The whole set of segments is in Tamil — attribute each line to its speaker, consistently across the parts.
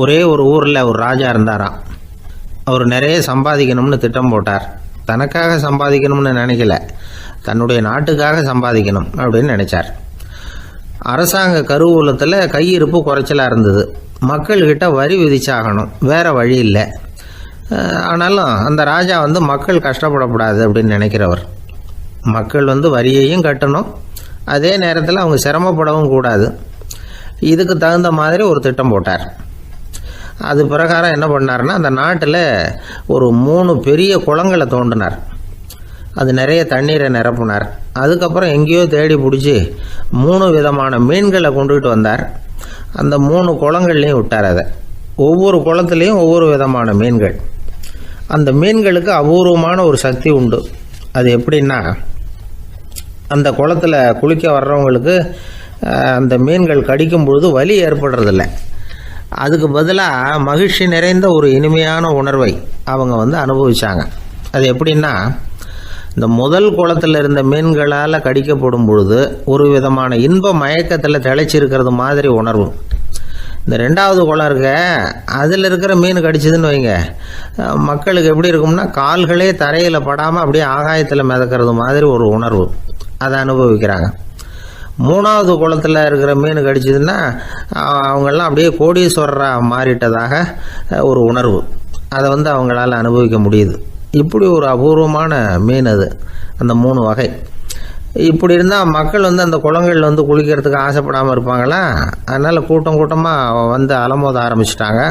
Speaker 1: ஒரே ஒரு ஊரில் ஒரு ராஜா இருந்தாராம். அவர் நிறைய சம்பாதிக்கணும்னு திட்டம் போட்டார். தனக்காக சம்பாதிக்கணும்னு நினைக்கல, தன்னுடைய நாட்டுக்காக சம்பாதிக்கணும் அப்படின்னு நினைச்சார். அரசாங்க கருவூலத்தில் கையிருப்பு குறைச்சலாக இருந்தது. மக்கள்கிட்ட வரி விதிச்சாகணும், வேற வழி இல்லை. ஆனாலும் அந்த ராஜா மக்கள் கஷ்டப்படக்கூடாது அப்படின்னு நினைக்கிறவர். மக்கள் வரியையும் கட்டணும், அதே நேரத்தில் அவங்க சிரமப்படவும் கூடாது. இதுக்கு தகுந்த மாதிரி ஒரு திட்டம் போட்டார். அது பிரகாரம் என்ன பண்ணார்னா, அந்த நாட்டில் ஒரு 3 பெரிய குளங்களை தோண்டினார். அது நிறைய தண்ணீரை நிரப்புனார். அதுக்கப்புறம் எங்கேயோ தேடி பிடிச்சி 3 விதமான மீன்களை கொண்டுகிட்டு வந்தார். அந்த 3 குளங்கள்லையும் விட்டார். அதை ஒவ்வொரு குளத்துலேயும் ஒவ்வொரு விதமான மீன்கள். அந்த மீன்களுக்கு அபூர்வமான ஒரு சக்தி உண்டு. அது எப்படின்னா, அந்த குளத்தில் குளிக்க வர்றவங்களுக்கு அந்த மீன்கள் கடிக்கும் பொழுது வலி ஏற்படுறதில்ல. அதுக்கு பதிலாக மகிழ்ச்சி நிறைந்த ஒரு இனிமையான உணர்வை அவங்க அனுபவிச்சாங்க. அது எப்படின்னா, இந்த முதல் குளத்தில் இருந்த மீன்களால் கடிக்கப்படும் பொழுது ஒரு விதமான இன்ப மயக்கத்தில் திளைச்சிருக்கிறது மாதிரி உணர்வு. இந்த 2வது குளம் இருக்க, அதில் இருக்கிற மீன் கடிச்சதுன்னு வைங்க, மக்களுக்கு எப்படி இருக்கும்னா, கால்களே தரையில் படாமல் அப்படியே ஆகாயத்தில் மிதக்கிறது மாதிரி ஒரு உணர்வு. அதை அனுபவிக்கிறாங்க. 3வது குளத்தில் இருக்கிற மீன் கடிச்சதுன்னா அவங்கெல்லாம் அப்படியே கோடீஸ்வரராக மாறிட்டதாக ஒரு உணர்வு. அதை அவங்களால அனுபவிக்க முடியுது. இப்படி ஒரு அபூர்வமான மீன் அது, அந்த 3 வகை. இப்படி இருந்தால் மக்கள் அந்த குளங்கள் குளிக்கிறதுக்கு ஆசைப்படாமல் இருப்பாங்களா? அதனால் கூட்டம் கூட்டமாக அலமோத ஆரம்பிச்சிட்டாங்க.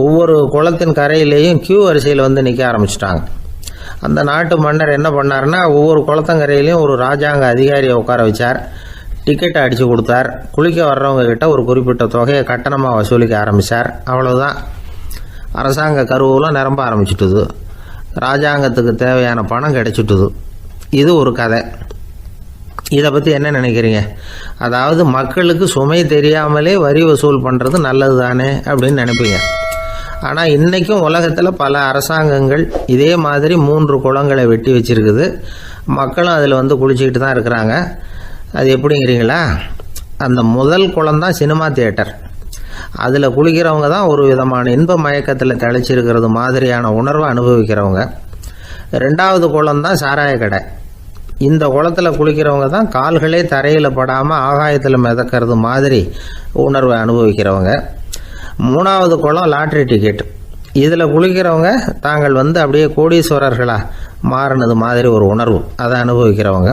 Speaker 1: ஒவ்வொரு குளத்தின் கரையிலேயும் கியூ வரிசையில் நிற்க ஆரம்பிச்சிட்டாங்க. அந்த நாட்டு மன்னர் என்ன பண்ணார்னா, ஒவ்வொரு குளத்தங்கரையிலையும் ஒரு ராஜாங்க அதிகாரியை உட்கார வச்சார். டிக்கெட்டை அடித்து கொடுத்தார். குளிக்க வர்றவங்க கிட்ட ஒரு குறிப்பிட்ட தொகையை கட்டணமாக வசூலிக்க ஆரம்பித்தார். அவ்வளோதான், அரசாங்க கருவூலம் நிரம்ப ஆரம்பிச்சுட்டுது. ராஜாங்கத்துக்கு தேவையான பணம் கிடைச்சிட்டுது. இது ஒரு கதை. இதை பற்றி என்ன நினைக்கிறீங்க? அதாவது மக்களுக்கு சுமை தெரியாமலே வரி வசூல் பண்ணுறது நல்லது தானே அப்படின்னு நினைப்பீங்க. ஆனால் இன்றைக்கும் உலகத்தில் பல அரசாங்கங்கள் இதே மாதிரி 3 குளங்களை வெட்டி வச்சிருக்குது. மக்களும் அதில் குளிச்சுக்கிட்டு தான் இருக்கிறாங்க. அது எப்படிங்கிறீங்களா? அந்த முதல் குளம் தான் சினிமா தியேட்டர். அதில் குளிக்கிறவங்க தான் ஒரு விதமான இன்ப மயக்கத்தில் திளைச்சிருக்கிறது மாதிரியான உணர்வை அனுபவிக்கிறவங்க. 2வது குளம் தான் சாராய கடை. இந்த குளத்தில் குளிக்கிறவங்க தான் கால்களே தரையில் படாமல் ஆகாயத்தில் மிதக்கிறது மாதிரி உணர்வை அனுபவிக்கிறவங்க. 3வது குளம் லாட்ரி டிக்கெட். இதில் குளிக்கிறவங்க தாங்கள் அப்படியே கோடீஸ்வரர்களாக மாறினது மாதிரி ஒரு உணர்வு, அதை அனுபவிக்கிறவங்க.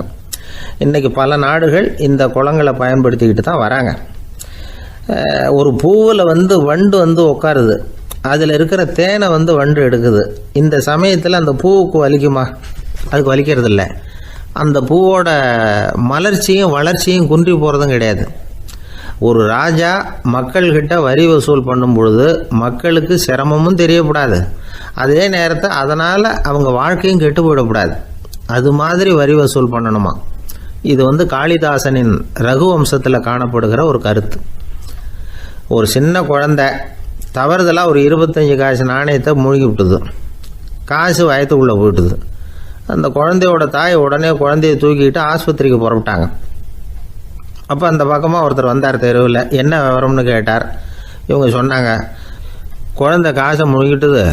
Speaker 1: இன்றைக்கி பல நாடுகள் இந்த குளங்களை பயன்படுத்திக்கிட்டு தான் வராங்க. ஒரு பூவில் வண்டு உட்காருது. அதில் இருக்கிற தேனை வண்டு எடுக்குது. இந்த சமயத்தில் அந்த பூவுக்கு வலிக்குமா? அதுக்கு வலிக்கிறது இல்லை. அந்த பூவோட மலர்ச்சியும் வளர்ச்சியும் குன்றி போகிறதும் கிடையாது. ஒரு ராஜா மக்கள்கிட்ட வரி வசூல் பண்ணும் பொழுது மக்களுக்கு சிரமமும் தெரியக்கூடாது, அதே நேரத்தை அதனால் அவங்க வாழ்க்கையும் கெட்டு போயிடக்கூடாது. அது மாதிரி வரி வசூல் பண்ணணுமா. இது காளிதாசனின் ரகுவம்சத்தில் காணப்படுகிற ஒரு கருத்து. ஒரு சின்ன குழந்தை தவறுதலாக ஒரு 25 காசு நாணயத்தை மூழ்கி விட்டுது. காசு வயத்துக்குள்ளே போயிட்டுது. அந்த குழந்தையோட தாய் உடனே குழந்தைய தூக்கிட்டு ஆஸ்பத்திரிக்கு புறப்பட்டாங்க. அப்போ அந்த பக்கமாக ஒருத்தர் வந்தார் தெருவில். என்ன விவரம்னு கேட்டார். இவங்க சொன்னாங்க, குழந்தை காசை முழுகிட்டுது,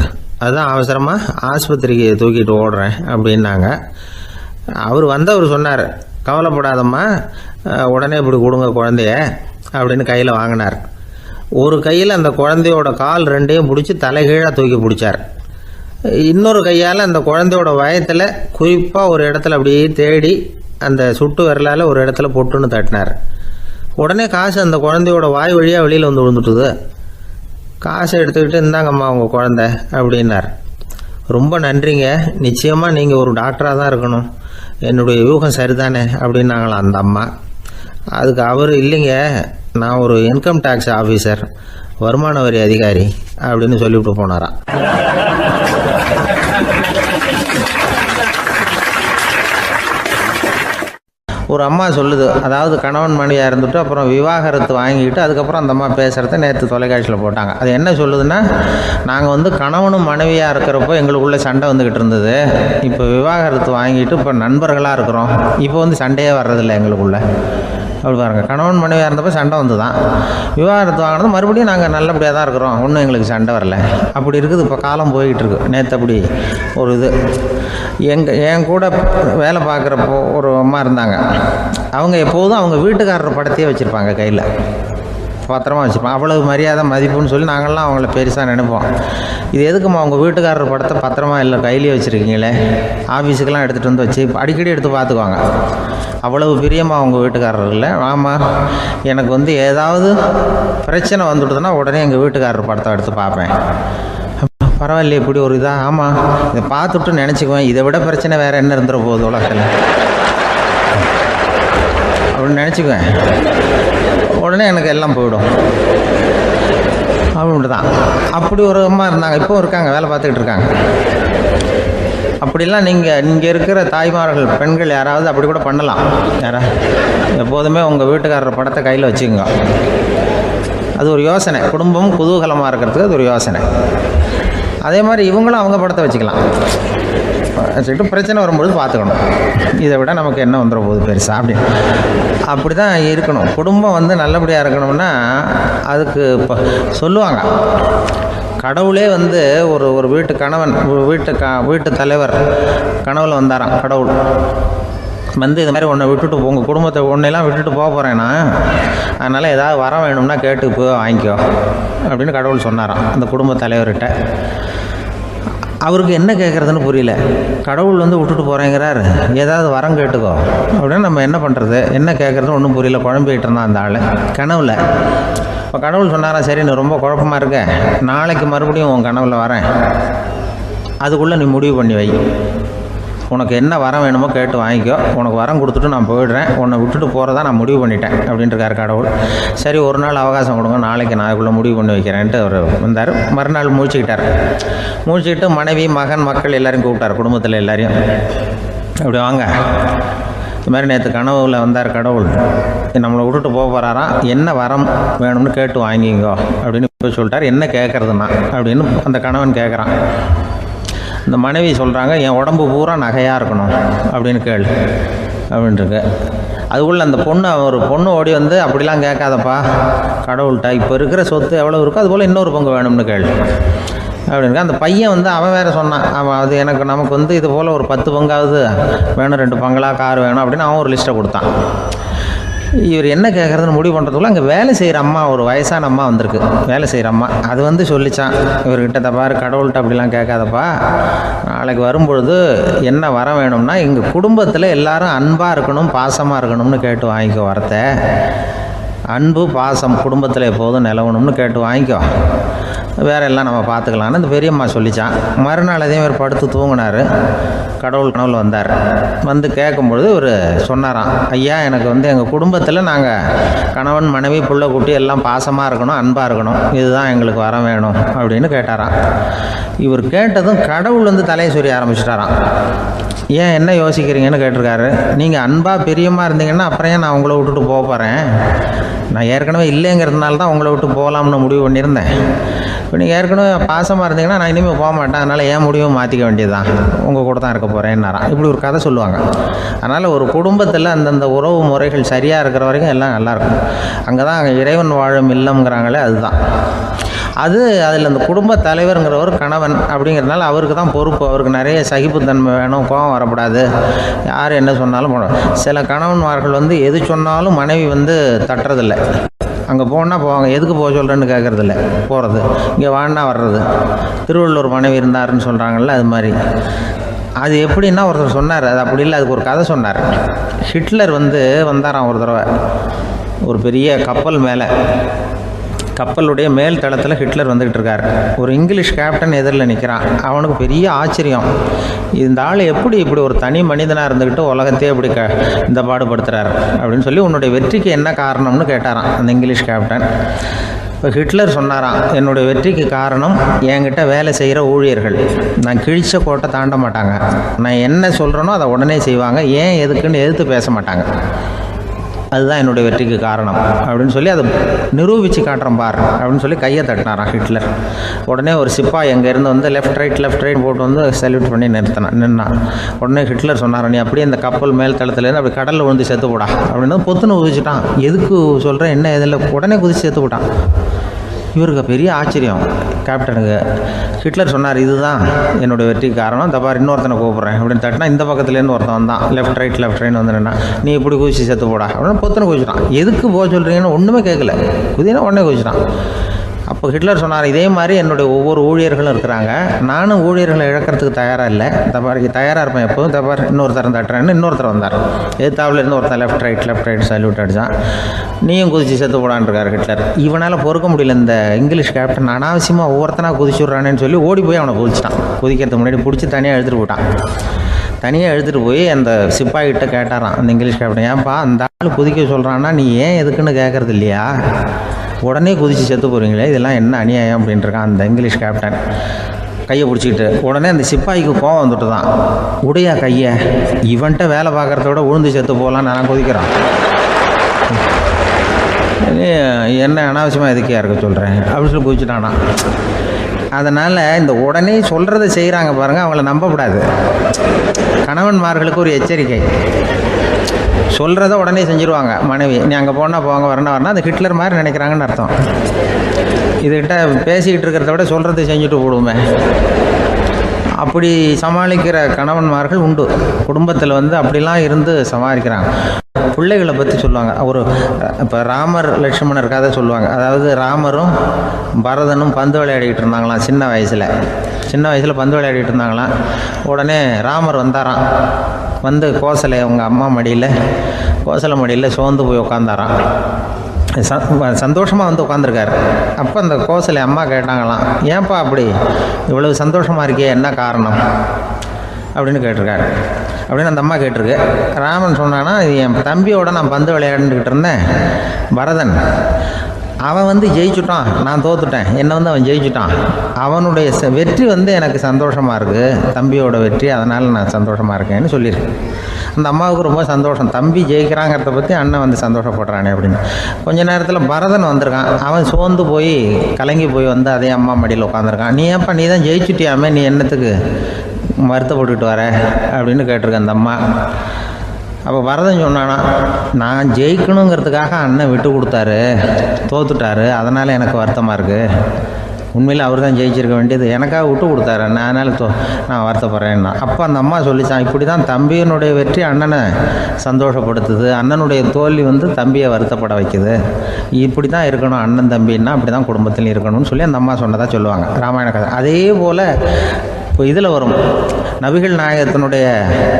Speaker 1: அதுதான் அவசரமாக ஆஸ்பத்திரிக்கு தூக்கிட்டு ஓடுறேன் அப்படின்னாங்க. அவர் சொன்னார், கவலைப்படாதம்மா, உடனே இப்படி கொடுங்க குழந்தைய அப்படின்னு கையில் வாங்கினார். ஒரு கையில் அந்த குழந்தையோட கால் 2ஐயும் பிடிச்சி தலைகீழாக தூக்கி பிடிச்சார். இன்னொரு கையால் அந்த குழந்தையோட வயத்தில் குறிப்பாக ஒரு இடத்துல அப்படியே தேடி அந்த சுட்டு விரலால் ஒரு இடத்துல பொட்டுன்னு தட்டினார். உடனே காசு அந்த குழந்தையோட வாய் வழியாக வெளியில் விழுந்துட்டுது. காசை எடுத்துக்கிட்டு இருந்தாங்கம்மா உங்கள் குழந்தை அப்படின்னார். ரொம்ப நன்றிங்க, நிச்சயமாக நீங்கள் ஒரு டாக்டராக தான் இருக்கணும், என்னுடைய யூகம் சரிதானே அப்படின்னாங்களாம் அந்த அம்மா. அதுக்கு அவர், இல்லைங்க, நான் ஒரு இன்கம் டேக்ஸ் ஆஃபீஸர், வருமான வரி அதிகாரி அப்படின்னு சொல்லிவிட்டு போனாராம். ஒரு அம்மா சொல்லுது, அதாவது கணவன் மனைவியாக இருந்துட்டு அப்புறம் விவாகரத்து வாங்கிட்டு அதுக்கப்புறம் அந்த அம்மா பேசுகிறத நேற்று தொலைக்காட்சியில் போட்டாங்க. அது என்ன சொல்லுதுன்னா, நாங்கள் வந்து கணவனும் மனைவியாக இருக்கிறப்போ எங்களுக்குள்ளே சண்டை வந்துக்கிட்டு இருந்தது, இப்போ விவாகரத்து வாங்கிட்டு இப்போ நண்பர்களாக இருக்கிறோம், இப்போ வந்து சண்டையே வர்றதில்லை எங்களுக்குள்ளே. அப்படி பாருங்கள், கணவன் மனைவியாக இருந்தப்போ சண்டை வந்து தான், விவாகரத்து வாங்கினது மறுபடியும் நாங்கள் நல்லபடியாக தான் இருக்கிறோம், ஒன்றும் எங்களுக்கு சண்டை வரல. அப்படி இருக்குது இப்போ காலம் போய்கிட்டு இருக்கு. நேற்று அப்படி ஒரு இது என் கூட வேலை பார்க்குறப்போ ஒரு அம்மா இருந்தாங்க. அவங்க எப்போதும் அவங்க வீட்டுக்காரர் படத்தையே வச்சுருப்பாங்க, கையில் பத்திரமா வச்சுருப்பாங்க. அவ்வளவு மரியாதை மதிப்புன்னு சொல்லி நாங்கள்லாம் அவங்கள பெருசாக நினைப்போம். இது எதுக்குமா அவங்க வீட்டுக்காரர் படத்தை பத்திரமா இல்லை கையிலே வச்சுருக்கீங்களே, ஆஃபீஸுக்கெல்லாம் எடுத்துகிட்டு வந்து வச்சு அடிக்கடி எடுத்து பார்த்துக்குவாங்க. அவ்வளவு பிரியமாக அவங்க வீட்டுக்காரர் இல்லை. ஆமாம், எனக்கு வந்து ஏதாவது பிரச்சனை வந்துவிடுதுன்னா உடனே எங்கள் வீட்டுக்காரர் படத்தை எடுத்து பார்ப்பேன். பரவாயில்லையே, இப்படி ஒரு இதாக. ஆமாம், இதை பார்த்துட்டு நினச்சிக்குவேன், இதை விட பிரச்சனை வேறு என்ன இருந்துட போகுது உலகத்தில் அப்படின்னு நினச்சிக்குவேன். உடனே எனக்கு எல்லாம் போயிடும் அப்படின்ட்டு தான். அப்படி ஒரு அம்மா இருந்தாங்க, இப்போவும் இருக்காங்க, வேலை பார்த்துக்கிட்டு இருக்காங்க. அப்படிலாம் இங்கே இருக்கிற தாய்மார்கள், பெண்கள் யாராவது அப்படி கூட பண்ணலாம். எப்போதுமே உங்கள் வீட்டுக்காரர் படத்தை கையில் வச்சுக்கோங்க. அது ஒரு யோசனை, குடும்பம் குதூகலமாக இருக்கிறதுக்கு அது ஒரு யோசனை. அதே மாதிரி இவங்களும் அவங்க படத்தை வச்சுக்கலாம், வச்சுக்கிட்டு பிரச்சனை வரும்பொழுது பார்த்துக்கணும், இதை விட நமக்கு என்ன வந்துட போகுது பெருசாக அப்படி தான் இருக்கணும். குடும்பம் வந்து நல்லபடியாக இருக்கணும்னா அதுக்கு இப்போ சொல்லுவாங்க, கடவுளே வந்து ஒரு வீட்டு கணவன், வீட்டு தலைவர் கனவுல வந்தாராம். கடவுள் வந்து இது மாதிரி உன்னை விட்டுட்டு உங்கள் குடும்பத்தை ஒன்றையெல்லாம் விட்டுட்டு போக போகிறேன்னா, அதனால் ஏதாவது வர வேணும்னா கேட்டு போய் வாங்கிக்கோ அப்படின்னு கடவுள் சொன்னாராம் அந்த குடும்ப தலைவர்கிட்ட. அவருக்கு என்ன கேட்குறதுன்னு புரியல. கடவுள் வந்து விட்டுட்டு போகிறேங்கிறார், ஏதாவது வரம் கேட்டுக்கோ அப்படின்னு நம்ம என்ன பண்ணுறது, என்ன கேட்குறதுன்னு ஒன்றும் புரியல. குழம்பிக்கிட்டு இருந்தான் அந்த ஆள் கனவுல. இப்போ கடவுள் சொன்னாரா, சரி நீ ரொம்ப குழப்பமாக இருக்க, நாளைக்கு மறுபடியும் உன் கனவுல வரேன், அதுக்குள்ளே நீ முடிவு பண்ணி வை, உனக்கு என்ன வரம் வேணுமோ கேட்டு வாங்கிக்கோ, உனக்கு வரம் கொடுத்துட்டு நான் போயிடுறேன், உன்னை விட்டுட்டு போகிறதா நான் முடிவு பண்ணிட்டேன் அப்படின்ட்டுருக்காரு கடவுள். சரி ஒரு நாள் அவகாசம் கொடுங்க, நாளைக்கு நான் அதுக்குள்ளே முடிவு பண்ணி வைக்கிறேன்ட்டு அவர் வந்தார். மறுநாள் முழிச்சுக்கிட்டு மனைவி மகன் மக்கள் எல்லோரையும் கூப்பிட்டார், குடும்பத்தில் எல்லாரையும். அப்படி வாங்க, இது மாதிரி நேற்று கனவுல வந்தார் கடவுள், நம்மளை விட்டுட்டு போக போகிறாராம், என்ன வரம் வேணும்னு கேட்டு வாங்கிங்கோ அப்படின்னு போய் சொல்லிட்டார். என்ன கேட்குறதுன்னா அப்படின்னு அந்த கணவன் கேட்குறான். இந்த மனைவி சொல்கிறாங்க, என் உடம்பு பூரா நகையாக இருக்கணும் அப்படின்னு கேளு அப்படின்ட்டுருக்கு. அதுக்குள்ளே அந்த ஒரு பொண்ணு ஓடி வந்து, அப்படிலாம் கேட்காதப்பா கடவுள்கிட்ட, இப்போ இருக்கிற சொத்து எவ்வளோ இருக்கோ அதுபோல் இன்னொரு பங்கு வேணும்னு கேளு அப்படின்னு. அந்த பையன் வந்து அவன் வேறு சொன்னான், அவன் அது நமக்கு வந்து இது போல் ஒரு 10 பங்காவது வேணும், 2 பங்களா கார் வேணும் அப்படின்னு அவன் ஒரு லிஸ்ட்டை கொடுத்தான். இவர் என்ன கேட்குறதுன்னு முடிவு பண்ணுறதுக்குள்ள அங்கே வேலை செய்கிற அம்மா, ஒரு வயசான அம்மா வந்திருக்கு, வேலை செய்கிற அம்மா. அது வந்து சொல்லிச்சான் இவர்கிட்ட, தப்பாரு கடவுள்கிட்ட அப்படிலாம் கேட்காதப்பா, நாளைக்கு வரும்பொழுது என்ன வர வேணும்னா எங்கள் குடும்பத்தில் எல்லாரும் அன்பாக இருக்கணும், பாசமாக இருக்கணும்னு கேட்டு வாங்கிக்கோ வரத்தை. அன்பு பாசம் குடும்பத்தில் எப்போதும் நிலவணும்னு கேட்டு வாங்கிக்கோ, வேற எல்லாம் நம்ம பார்த்துக்கலான்னு இந்த பெரியம்மா சொல்லிச்சான். மறுநாள் அதே மாதிரி படுத்து தூங்கினார். கடவுள் கனவுல வந்தார். வந்து கேட்கும்பொழுது இவர் சொன்னாராம், ஐயா எனக்கு வந்து எங்கள் குடும்பத்தில் நாங்கள் கணவன் மனைவி புள்ள குட்டி எல்லாம் பாசமாக இருக்கணும், அன்பாக இருக்கணும், இதுதான் எங்களுக்கு வர வேணும் அப்படின்னு கேட்டாராம். இவர் கேட்டதும் கடவுள் வந்து தலையை சொரிய ஆரம்பிச்சிட்டாராம். ஏன் என்ன யோசிக்கிறீங்கன்னு கேட்டிருக்காரு. நீங்கள் அன்பாக பிரியமாக இருந்தீங்கன்னா அப்புறம் ஏன் நான் உங்களை விட்டுட்டு போக போகிறேன், நான் ஏற்கனவே இல்லைங்கிறதுனால தான் உங்களை விட்டு போகலாம்னு முடிவு பண்ணியிருந்தேன். இப்போ நீங்கள் ஏற்கனவே பாசமாக இருந்தீங்கன்னா நான் இனிமேல் போக மாட்டேன், அதனால் ஏன் முடிவும் மாற்றிக்க வேண்டியது தான், உங்கள் கூட தான் இருக்க போகிறேன்னாராம். இப்படி ஒரு கதை சொல்லுவாங்க. அதனால் ஒரு குடும்பத்தில் அந்தந்த உறவு முறைகள் சரியாக இருக்கிற வரைக்கும் எல்லாம் நல்லாயிருக்கும். அங்கே தான் இறைவன் வாழும் இல்லம்ங்கிறாங்களே, அதுதான் அது. அதில் அந்த குடும்ப தலைவருங்கிறவர் கணவன் அப்படிங்கிறதுனால அவருக்கு தான் பொறுப்பு. அவருக்கு நிறைய சகிப்புத்தன்மை வேணும், கோபம் வரக்கூடாது, யார் என்ன சொன்னாலும் போகணும். சில கணவன்மார்கள் வந்து எது சொன்னாலும் மனைவி வந்து தட்டுறதில்லை. அங்கே போனால் போவாங்க, எதுக்கு போக சொல்கிறேன்னு கேட்குறதில்ல, போகிறது, இங்கே வான்னா வர்றது. திருவள்ளுவர் மனைவி இருந்தாருன்னு சொல்கிறாங்கல்ல, அது மாதிரி. அது எப்படின்னா ஒருத்தர் சொன்னார், அது அப்படி இல்லை, அதுக்கு ஒரு கதை சொன்னார். ஹிட்லர் வந்து வந்தாராம் ஒரு தடவை, ஒரு பெரிய கப்பல் மேலே, கப்பலுடைய மேல் தளத்தில் ஹிட்லர் வந்துக்கிட்டு இருக்கார். ஒரு இங்கிலீஷ் கேப்டன் எதிரில் நிற்கிறான். அவனுக்கு பெரிய ஆச்சரியம், இந்த ஆள் எப்படி இப்படி ஒரு தனி மனிதனாக இருந்துக்கிட்டு உலகத்தையே இப்படி இந்த பாடுபடுத்துகிறார் அப்படின்னு சொல்லி, உன்னுடைய வெற்றிக்கு என்ன காரணம்னு கேட்டாரான் அந்த இங்கிலீஷ் கேப்டன். இப்போ ஹிட்லர் சொன்னாராம், என்னுடைய வெற்றிக்கு காரணம் என்கிட்ட வேலை செய்கிற ஊழியர்கள். நான் கிழிச்ச கோட்டை தாண்ட மாட்டாங்க, நான் என்ன சொல்கிறேனோ அதை உடனே செய்வாங்க, ஏன் எதுக்குன்னு எதிர்த்து பேச மாட்டாங்க, அதுதான் என்னுடைய வெற்றிக்கு காரணம் அப்படின்னு சொல்லி அதை நிரூபித்து காட்டுறேன் பார் அப்படின்னு சொல்லி கையை தட்டினாராம் ஹிட்லர். உடனே ஒரு சிப்பாய் எங்கேருந்து வந்து லெஃப்ட் ரைட் போட்டு வந்து சல்யூட் பண்ணி நின்னான். உடனே ஹிட்லர் சொன்னார், நீ அப்படியே அந்த கப்பல் மேல் தளத்துலேருந்து அப்படி கடலில் விழுந்து செத்து போடா அப்படின்னு பொத்துன்னு குதிச்சுட்டான். எதுக்கு சொல்கிறேன் என்ன இதில், உடனே குதிச்சு செத்து போட்டான். இவருக்கு பெரிய ஆச்சரியம் கேப்டனுக்கு. ஹிட்லர் சொன்னார், இதுதான் என்னுடைய வெற்றிக்கு காரணம், தப்பார் இன்னொருத்தனை கூப்பிட்றேன் அப்படின்னு தட்டினா இந்த பக்கத்துலேருந்து ஒருத்தன் வந்தான், லெஃப்ட் ரைட் வந்து நின்னா, நீ இப்படி குதிச்சு செத்து போடா அப்படின்னு பொத்துன்னு குதிச்சிட்டான். எதுக்கு போக சொல்கிறீங்கன்னு ஒன்றுமே கேட்கல, குதினா உடனே குதிச்சிட்டான். அப்போ ஹிட்லர் சொன்னார், இதே மாதிரி என்னுடைய ஒவ்வொரு ஊழியர்களும் இருக்கிறாங்க, நானும் ஊழியர்களை இழக்கிறதுக்கு தயாராக இல்லை, தப்பாருக்கு தயாராக இருப்பேன் எப்போதும், தப்பார் இன்னொருத்தரம் தட்டுறேன்னு இன்னொருத்தர் வந்தார். எதிர்த்தாவில் இருந்து ஒருத்தர் லெஃப்ட் ரைட் சல்யூட் அடித்தான். நீயும் குதிச்சு செத்து போடான்னு இருக்கார் ஹிட்லர். இவனால் பொறுக்க முடியல, இந்த இங்கிலீஷ் கேப்டன் அனாவசியமாக ஒவ்வொருத்தனாக குதிச்சுட்றானேன்னு சொல்லி ஓடி போய் அவனை குதிச்சிட்டான். குதிக்கிறதுக்கு முன்னாடி பிடிச்சி தனியாக எடுத்துகிட்டு போட்டான். தனியாக எடுத்துகிட்டு போய் அந்த சிப்பாய்கிட்ட கேட்டாரான் அந்த இங்கிலீஷ் கேப்டன், ஏன்ப்பா அந்த ஆள் குதிக்க சொல்கிறான்னா நீ ஏன் எதுக்குன்னு கேட்குறது இல்லையா, உடனே குதிச்சு செத்து போகிறீங்களே, இதெல்லாம் என்ன அநியாயம் அப்படின்ட்டுருக்கான் அந்த இங்கிலீஷ் கேப்டன் கையை பிடிச்சிக்கிட்டு. உடனே அந்த சிப்பாய்க்கு கோவம் வந்துட்டு தான், உடையா கையை, இவன்ட்ட வேலை பார்க்குறத விட உழுந்து செத்து போகலான்னு நான் குதிக்கிறான், என்ன அனாவசியமாக எதுக்கியா இருக்க சொல்கிறேன் அப்படின்னு சொல்லி குதிச்சுட்டானா. அதனால் இந்த உடனே சொல்கிறத செய்கிறாங்க பாருங்கள், அவங்கள நம்பக்கூடாது. கணவன்மார்களுக்கு ஒரு எச்சரிக்கை, சொல்கிறத உடனே செஞ்சுருவாங்க மனைவி, நீ அங்கே போனால் போங்க வரணும் அது ஹிட்லர் மாதிரி நினைக்கிறாங்கன்னு அர்த்தம். இதுகிட்ட பேசிக்கிட்டு இருக்கிறத விட சொல்கிறத செஞ்சுட்டு போடுவோமே, அப்படி சமாளிக்கிற கணவன்மார்கள் உண்டு. குடும்பத்தில் வந்து அப்படிலாம் இருந்து சமாளிக்கிறாங்க. பிள்ளைகளை பற்றி சொல்லுவாங்க. ஒரு இப்போ ராமர் லட்சுமணர் கதை சொல்லுவாங்க. அதாவது ராமரும் பரதனும் பந்து விளையாடிக்கிட்டு இருந்தாங்களாம் சின்ன வயசில் பந்து விளையாடிக்கிட்டு இருந்தாங்களாம். உடனே ராமர் வந்தாராம், வந்து கோசலை அவங்க அம்மா கோசலை மடியில் சோர்ந்து போய் உட்காந்தாராம். சந்தோஷமாக வந்து உட்காந்துருக்காரு. அப்போ அந்த கோசலை அம்மா கேட்டாங்களாம், ஏன்ப்பா அப்படி இவ்வளவு சந்தோஷமாக இருக்கே, என்ன காரணம் அப்படின்னு கேட்டிருக்காரு. அப்படின்னு அந்த அம்மா கேட்டிருக்கு. ராமன் சொன்னான்னா, என் தம்பியோட நான் பந்து விளையாண்டுக்கிட்டு இருந்தேன், பரதன் அவன் வந்து ஜெயிச்சுட்டான், நான் தோத்துட்டேன், என்னை வந்து அவன் ஜெயிச்சுட்டான், அவனுடைய வெற்றி வந்து எனக்கு சந்தோஷமாக இருக்குது, தம்பியோட வெற்றி, அதனால் நான் சந்தோஷமாக இருக்கேன்னு சொல்லியிருக்கேன். அந்த அம்மாவுக்கு ரொம்ப சந்தோஷம், தம்பி ஜெயிக்கிறாங்கிறத பற்றி அண்ணன் வந்து சந்தோஷப்படுறானே அப்படின்னு. கொஞ்ச நேரத்தில் பரதன் வந்திருக்கான். அவன் சோர்ந்து போய் கலங்கி போய் வந்து அதே அம்மா மடியில் உட்காந்துருக்கான். நீ ஏப்பா நீ தான் ஜெயிச்சுட்டியாமே, நீ என்னத்துக்கு வருத்தப்பட்டுக்கிட்டு வர அப்படின்னு கேட்டிருக்கேன் அந்த அம்மா. அப்போ பரதன் சொன்னானா, நான் ஜெயிக்கணுங்கிறதுக்காக அண்ணன் விட்டு கொடுத்தாரு, தோத்துட்டாரு, அதனால் எனக்கு வருத்தமாக இருக்குது. உண்மையில் அவர் தான் ஜெயிச்சிருக்க வேண்டியது, எனக்காக விட்டு கொடுத்தாரு அண்ணன், அதனால் நான் வருத்தப்படுறேன்னா. அப்போ அந்த அம்மா சொல்லிச்சான், இப்படி தான் தம்பியினுடைய வெற்றி அண்ணனை சந்தோஷப்படுத்துது, அண்ணனுடைய தோல்வி வந்து தம்பியை வருத்தப்பட வைக்குது, இப்படி தான் இருக்கணும் அண்ணன் தம்பின்னா, அப்படி தான் குடும்பத்திலையும் இருக்கணும்னு சொல்லி அந்த அம்மா சொன்னதாக சொல்லுவாங்க ராமாயண கதை. அதே போல் இப்போ இதில் வரும், நபிகள் நாயகத்தினுடைய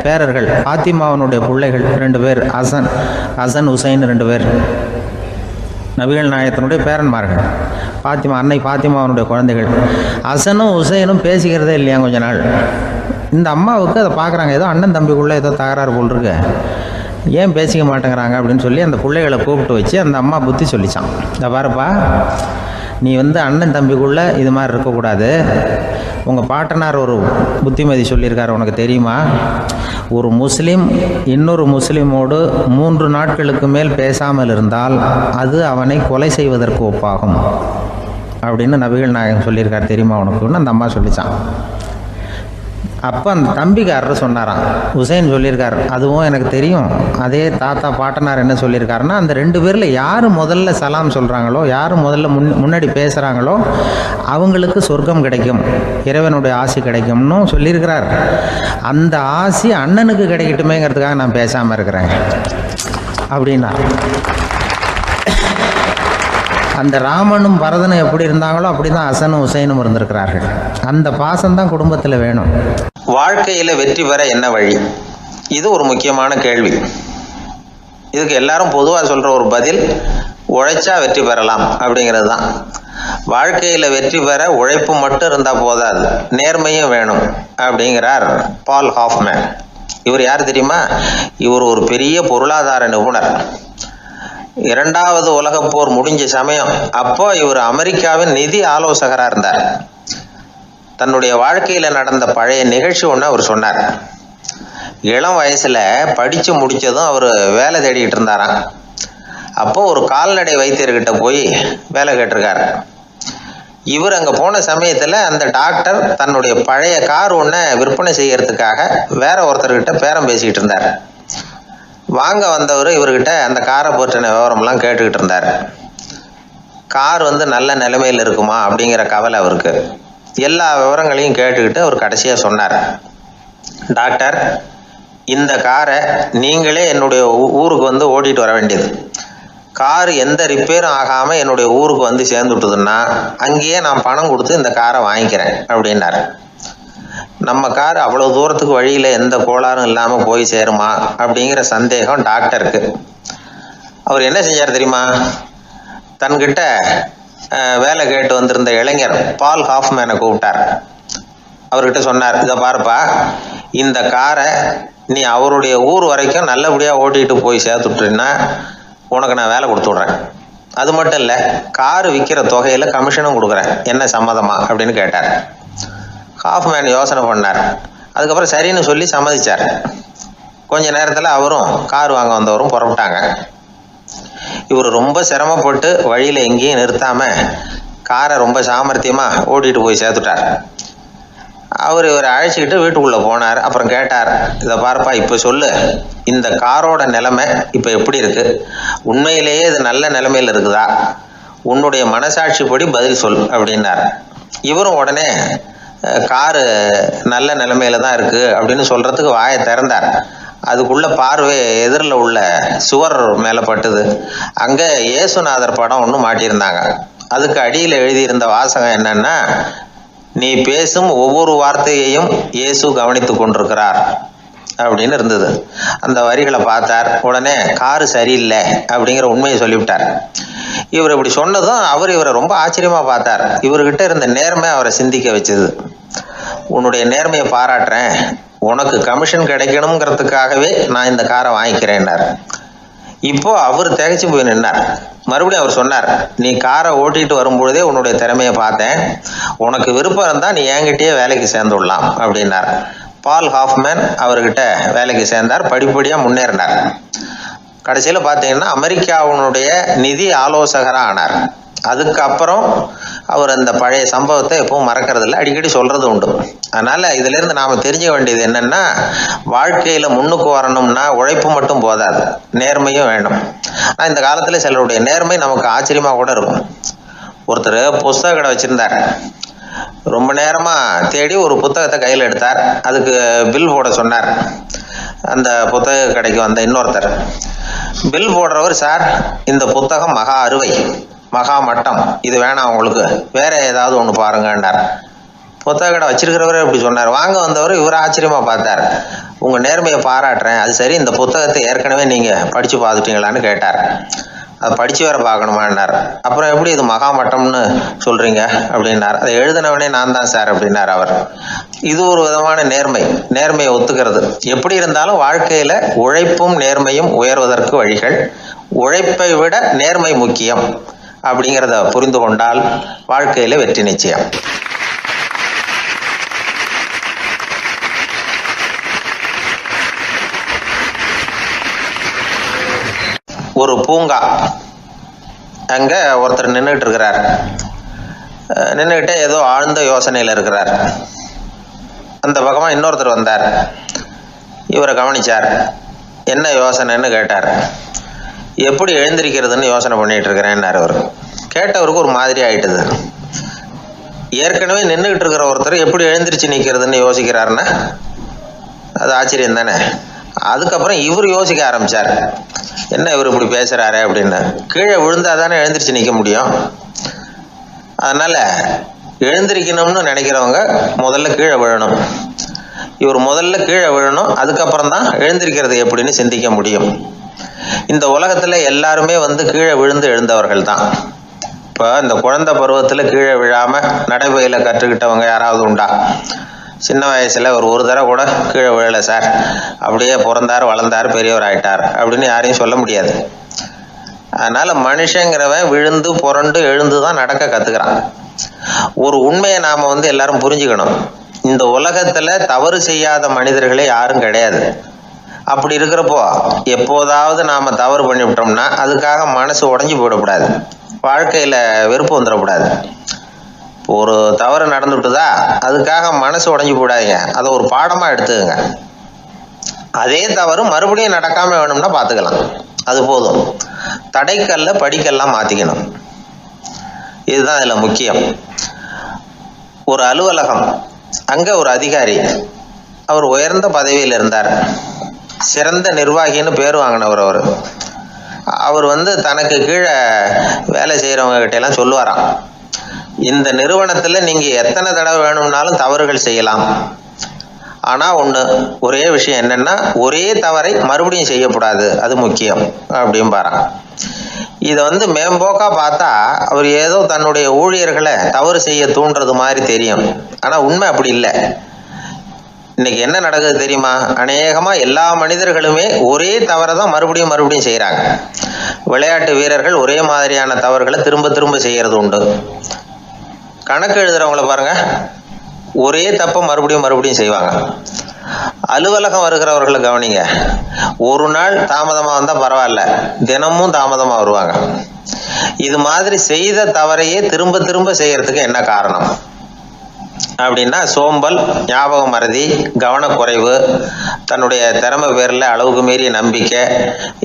Speaker 1: பேரர்கள் பாத்திமாவனுடைய பிள்ளைகள் 2 பேர், ஹசன் ஹுசைன் 2 பேர் நபிகள் நாயகத்தினுடைய பேரன்மார்கள். அன்னை பாத்திமாவனுடைய குழந்தைகள். ஹசனும் ஹுசைனும் பேசிக்கிறதே இல்லையா கொஞ்ச நாள். இந்த அம்மாவுக்கு அதை பார்க்குறாங்க, ஏதோ அண்ணன் தம்பிக்குள்ளே ஏதோ தகராறு போல் இருக்கு, ஏன் பேசிக்க மாட்டேங்கிறாங்க அப்படின்னு சொல்லி அந்த பிள்ளைகளை கூப்பிட்டு வச்சு அந்த அம்மா புத்தி சொல்லிச்சான். இந்த பாருப்பா, நீ வந்து அண்ணன் தம்பிக்குள்ளே இது மாதிரி இருக்கக்கூடாது, உங்கள் பாட்டனார் ஒரு புத்திமதி சொல்லியிருக்காரு, உனக்கு தெரியுமா, ஒரு முஸ்லீம் இன்னொரு முஸ்லீமோடு 3 நாட்களுக்கு மேல் பேசாமல் இருந்தால் அது அவனை கொலை செய்வதற்கு ஒப்பாகும் அப்படின்னு நபிகள் நாயகம் சொல்லியிருக்கார், தெரியுமா உனக்குன்னு அந்த அம்மா சொல்லிச்சான். அப்போ அந்த தம்பிக்காரர் சொன்னாராம், ஹுசைன் சொல்லியிருக்கார், அதுவும் எனக்கு தெரியும். அதே தாத்தா பாட்டனார் என்ன சொல்லியிருக்காருன்னா, அந்த 2 பேரில் யார் முதல்ல சலாம் சொல்கிறாங்களோ, யார் முதல்ல முன்னாடி பேசுகிறாங்களோ அவங்களுக்கு சொர்க்கம் கிடைக்கும், இறைவனுடைய ஆசி கிடைக்கும்னு சொல்லியிருக்கிறார். அந்த ஆசி அண்ணனுக்கு கிடைக்கட்டுமேங்கிறதுக்காக நான் பேசாமல் இருக்கிறேன் அப்படின்னா. அந்த ராமனும் பரதனும் எப்படி இருந்தாங்களோ அப்படி தான் ஹசனும் ஹுசைனும் இருந்திருக்கிறார்கள். அந்த பாசம்தான் குடும்பத்தில் வேணும். வாழ்க்கையில் வெற்றி பெற என்ன வழி? இது ஒரு முக்கியமான கேள்வி. இதுக்கு எல்லாரும் பொதுவாக சொல்கிற ஒரு பதில், உழைச்சா வெற்றி பெறலாம் அப்படிங்கிறது தான். வாழ்க்கையில் வெற்றி பெற உழைப்பு மட்டும் இருந்தால் போதாது, நேர்மையும் வேணும் அப்படிங்கிறார் பால் ஹாஃப்மேன். இவர் யார் தெரியுமா? இவர் ஒரு பெரிய பொருளாதார நிபுணர். இரண்டாவது உலகப் போர் முடிஞ்ச சமயம். அப்போ இவர் அமெரிக்காவின் நிதி ஆலோசகராக இருந்தார். தன்னுடைய வாழ்க்கையில் நடந்த பழைய நிகழ்ச்சி ஒன்று அவர் சொன்னார். இளம் வயசில் படித்து முடித்ததும் அவர் வேலை தேடிக்கிட்டு இருந்தாராம். அப்போ ஒரு கால்நடை வைத்தியர்கிட்ட போய் வேலை கேட்டிருக்கார். இவர் அங்கே போன சமயத்தில் அந்த டாக்டர் தன்னுடைய பழைய கார் ஒன்றை விற்பனை செய்யறதுக்காக வேற ஒருத்தர்கிட்ட பேரம் பேசிக்கிட்டு இருந்தார். வாங்க வந்தவர் இவர்கிட்ட அந்த காரை பற்றின விவரம்லாம் கேட்டுக்கிட்டு இருந்தார். கார் நல்ல நிலைமையில் இருக்குமா அப்படிங்கிற கவலை அவருக்கு. எல்லா விவரங்களையும் கேட்டுக்கிட்டு அவர் கடைசியாக சொன்னார், டாக்டர், இந்த காரை நீங்களே என்னுடைய ஊருக்கு ஓட்டிகிட்டு வர வேண்டியது. கார் எந்த ரிப்பேரும் ஆகாமல் என்னுடைய ஊருக்கு சேர்ந்துட்டுதுன்னா அங்கேயே நான் பணம் கொடுத்து இந்த காரை வாங்கிக்கிறேன் அப்படின்னார். நம்ம கார் அவ்வளோ தூரத்துக்கு வழியில் எந்த கோளாறும் இல்லாமல் போய் சேருமா அப்படிங்கிற சந்தேகம் டாக்டருக்கு. அவர் என்ன செஞ்சார் தெரியுமா? தன்கிட்ட வேலை கேட்டு வந்திருந்த இளைஞர் பால் ஹாஃப்மேனை கூப்பிட்டார். அவர்கிட்ட சொன்னார், இதை பாருப்பா, இந்த காரை நீ அவருடைய ஊர் வரைக்கும் நல்லபடியாக ஓட்டிகிட்டு போய் சேர்த்துட்டீன்னா உனக்கு நான் வேலை கொடுத்து விட்றேன். அது மட்டும் இல்லை, காரு விற்கிற தொகையில் கமிஷனும் கொடுக்குறேன். என்ன சம்மதமா அப்படின்னு கேட்டார். ஹாஃப்மேன் யோசனை பண்ணார். அதுக்கப்புறம் சரின்னு சொல்லி சம்மதிச்சார். கொஞ்ச நேரத்தில் அவரும் கார் வாங்க வந்தவரும் புறப்பட்டாங்க. இவர் ரொம்ப சிரமப்பட்டு வழியில் எங்கேயும் நிறுத்தாமல் காரை ரொம்ப சாமர்த்தியமாக ஓட்டிகிட்டு போய் சேர்த்துட்டார். இவரை அழைச்சிக்கிட்டு வீட்டுக்குள்ளே போனார். அப்புறம் கேட்டார், இதை பார்ப்பா, இப்போ சொல்லு, இந்த காரோட நிலைமை இப்போ எப்படி இருக்குது? உண்மையிலேயே இது நல்ல நிலைமையில் இருக்குதா? உன்னுடைய மனசாட்சிப்படி பதில் சொல் அப்படின்னார். இவரும் உடனே காரு நல்ல நிலைமையில தான் இருக்குது அப்படின்னு சொல்கிறதுக்கு வாயை திறந்தார். அதுக்குள்ள பார்வை எதிரில் உள்ள சுவர் மேலே பட்டுது. அங்கே இயேசுநாதர் படம் ஒன்று மாட்டியிருந்தாங்க. அதுக்கு அடியில் எழுதியிருந்த வாசகம் என்னன்னா, நீ பேசும் ஒவ்வொரு வார்த்தையையும் இயேசு கவனித்து கொண்டிருக்கிறார் அப்படின்னு இருந்தது. அந்த வரிகளை பார்த்தார். உடனே காரு சரியில்லை அப்படிங்கிற உண்மையை சொல்லிவிட்டார். இவர் இப்படி சொன்னதும் இவரை ரொம்ப ஆச்சரியமா பார்த்தார். இவர்கிட்ட இருந்த நேர்மை அவரை சிந்திக்க வச்சது. உன்னுடைய நேர்மையை பாராட்டுறேன், உனக்கு கமிஷன் கிடைக்கணுங்கிறதுக்காகவே நான் இந்த காரை வாங்கிக்கிறேன்னார். இப்போ அவர் திகைச்சு போய் நின்னார். மறுபடியும் அவர் சொன்னார், நீ காரை ஓட்டிட்டு வரும்பொழுதே உன்னுடைய திறமையை பார்த்தேன், உனக்கு விருப்பம் இருந்தால் நீ என்கிட்டயே வேலைக்கு சேர்ந்துடலாம் அப்படின்னார். பால் ஹாஃப்மேன் அவர்கிட்ட வேலைக்கு சேர்ந்தார். படிப்படியாக முன்னேறினார். கடைசியில் பார்த்தீங்கன்னா அமெரிக்காவுடைய நிதி ஆலோசகராக ஆனார். அதுக்கப்புறம் அவர் அந்த பழைய சம்பவத்தை எப்பவும் மறக்கறதில்ல, அடிக்கடி சொல்கிறது உண்டு. அதனால் இதிலேருந்து நாம் தெரிஞ்சுக்க வேண்டியது என்னென்னா, வாழ்க்கையில் முன்னுக்கு வரணும்னா உழைப்பு மட்டும் போதாது, நேர்மையும் வேணும். ஆனால் இந்த காலத்தில் சிலருடைய நேர்மை நமக்கு ஆச்சரியமாக கூட இருக்கும். ஒருத்தர் புஸ்தக கடை வச்சுருந்தார். ரொம்ப நேரமாக தேடி ஒரு புத்தகத்தை கையில் எடுத்தார். அதுக்கு பில் போட சொன்னார். அந்த புத்தக கடைக்கு வந்த இன்னொருத்தர் பில் போடுறவர், சார், இந்த புத்தகம் மகா அறுவை, மகா மட்டம், இது வேணாம், உங்களுக்கு வேற ஏதாவது ஒன்று பாருங்கன்னார். புத்தக கடை வச்சிருக்கிறவரே இப்படி சொன்னார். வாங்க வந்தவர் இவர் ஆச்சரியமா பார்த்தார். உங்கள் நேர்மையை பாராட்டுறேன், அது சரி, இந்த புத்தகத்தை ஏற்கனவே நீங்கள் படித்து பார்த்துட்டீங்களான்னு கேட்டார். அதை படித்து வேற பார்க்கணுமான்னார். அப்புறம் எப்படி இது மகா மட்டம்னு சொல்கிறீங்க அப்படின்னார். அதை எழுதினவனே நான் தான் சார் அப்படின்னார் அவர். இது ஒரு விதமான நேர்மை, நேர்மையை ஒத்துக்கிறது. எப்படி இருந்தாலும் வாழ்க்கையில் உழைப்பும் நேர்மையும் உயர்வதற்கு வழிகள். உழைப்பை விட நேர்மை முக்கியம் அப்படிங்கிறத புரிந்து கொண்டால் வாழ்க்கையில் வெற்றி நிச்சயம். ஒரு பூங்கா, அங்கே ஒருத்தர் நின்றுட்டு இருக்கிறார். நின்றுக்கிட்டே ஏதோ ஆழ்ந்த யோசனையில் இருக்கிறார். அந்த பக்கமாக இன்னொருத்தர் வந்தார். இவரை கவனிச்சார். என்ன யோசனைன்னு கேட்டார். எப்படி எழுந்திருக்கிறதுன்னு யோசனை பண்ணிட்டு இருக்கிறேன்னாரு அவர். கேட்டவருக்கு ஒரு மாதிரி ஆயிட்டுது. ஏற்கனவே நின்றுக்கிட்டு இருக்கிற ஒருத்தர் எப்படி எழுந்திரிச்சு நிற்கிறதுன்னு யோசிக்கிறாருன்னா அது ஆச்சரியம் தானே. அதுக்கப்புறம் இவர் யோசிக்க ஆரம்பிச்சார். என்ன இவர் இப்படி பேசுறாரு அப்படின்னு. கீழே விழுந்தாதானே எழுந்திரிச்சு நிற்க முடியும். அதனால எழுந்திருக்கணும்னு நினைக்கிறவங்க முதல்ல கீழே விழணும். இவர் முதல்ல கீழே விழணும், அதுக்கப்புறம் தான் எழுந்திருக்கிறது எப்படின்னு சிந்திக்க முடியும். இந்த உலகத்துல எல்லாருமே கீழே விழுந்து எழுந்தவர்கள் தான். இப்போ இந்த குழந்தை பருவத்தில் கீழே விழாம நடைபயில கற்றுக்கிட்டவங்க யாராவது உண்டா? சின்ன வயசுல ஒரு தடவை கூட கீழே விழலை சார், அப்படியே பிறந்தார், வளர்ந்தார், பெரியவர் ஆயிட்டார் அப்படின்னு யாரையும் சொல்ல முடியாது. அதனால மனுஷங்கிறவன் விழுந்து புரண்டு எழுந்து தான் நடக்க கத்துக்கிறான். ஒரு உண்மையை நாம எல்லாரும் புரிஞ்சுக்கணும். இந்த உலகத்துல தவறு செய்யாத மனிதர்களே யாரும் கிடையாது. அப்படி இருக்கிறப்போ எப்போதாவது நாம தவறு பண்ணிவிட்டோம்னா அதுக்காக மனசு உடைஞ்சு போயிடக்கூடாது, வாழ்க்கையில வெறுப்பு வந்துடக்கூடாது. ஒரு தவறு நடந்துட்டுதா அதுக்காக மனசு உடைஞ்சு போடாதீங்க, அதை ஒரு பாடமா எடுத்துக்கங்க. அதே தவறு மறுபடியும் நடக்காம வேணும்னா பாத்துக்கலாம், அது போதும். தடைக்கல்ல படிக்கல்லாம் மாத்திக்கணும், இதுதான் இதுல முக்கியம். ஒரு அலுவலகம், அங்க ஒரு அதிகாரி, அவர் உயர்ந்த பதவியில் இருந்தார், சிறந்த நிர்வாகின்னு பேர் வாங்கினவர். அவர் தனக்கு கீழே வேலை செய்யறவங்க கிட்ட எல்லாம் சொல்லுவாராம், இந்த நிறுவனத்துல நீங்க எத்தனை தடவை வேணும்னாலும் தவறுகள் செய்யலாம், ஆனா ஒரே விஷயம் என்னன்னா ஒரே தவறை மறுபடியும் செய்யக்கூடாது, அது முக்கியம் அப்படின்பாராம். இதை மேம்போக்கா பார்த்தா அவர் ஏதோ தன்னுடைய ஊழியர்களை தவறு செய்ய தூண்டுறது மாதிரி தெரியும். ஆனா உண்மை அப்படி இல்லை. இன்னைக்கு என்ன நடக்குது தெரியுமா? அநேகமா எல்லா மனிதர்களுமே ஒரே தவறை தான் மறுபடியும் மறுபடியும் செய்யறாங்க. விளையாட்டு வீரர்கள் ஒரே மாதிரியான தவறுகளை திரும்ப திரும்ப செய்யறது உண்டு. கணக்கு எழுதுறவங்கள பாருங்க, ஒரே தப்ப மறுபடியும் மறுபடியும் செய்வாங்க. அலுவலகம் வருகிறவர்களை கவனிங்க, ஒரு நாள் தாமதமா வந்தா பரவாயில்ல, தினமும் தாமதமா வருவாங்க. இது மாதிரி செய்த தவறையே திரும்ப திரும்ப செய்யறதுக்கு என்ன காரணம் அப்படின்னா, சோம்பல், ஞாபக மறதி, கவனக்குறைவு, தன்னுடைய திறமை பேர்ல அளவுக்கு மீறிய நம்பிக்கை,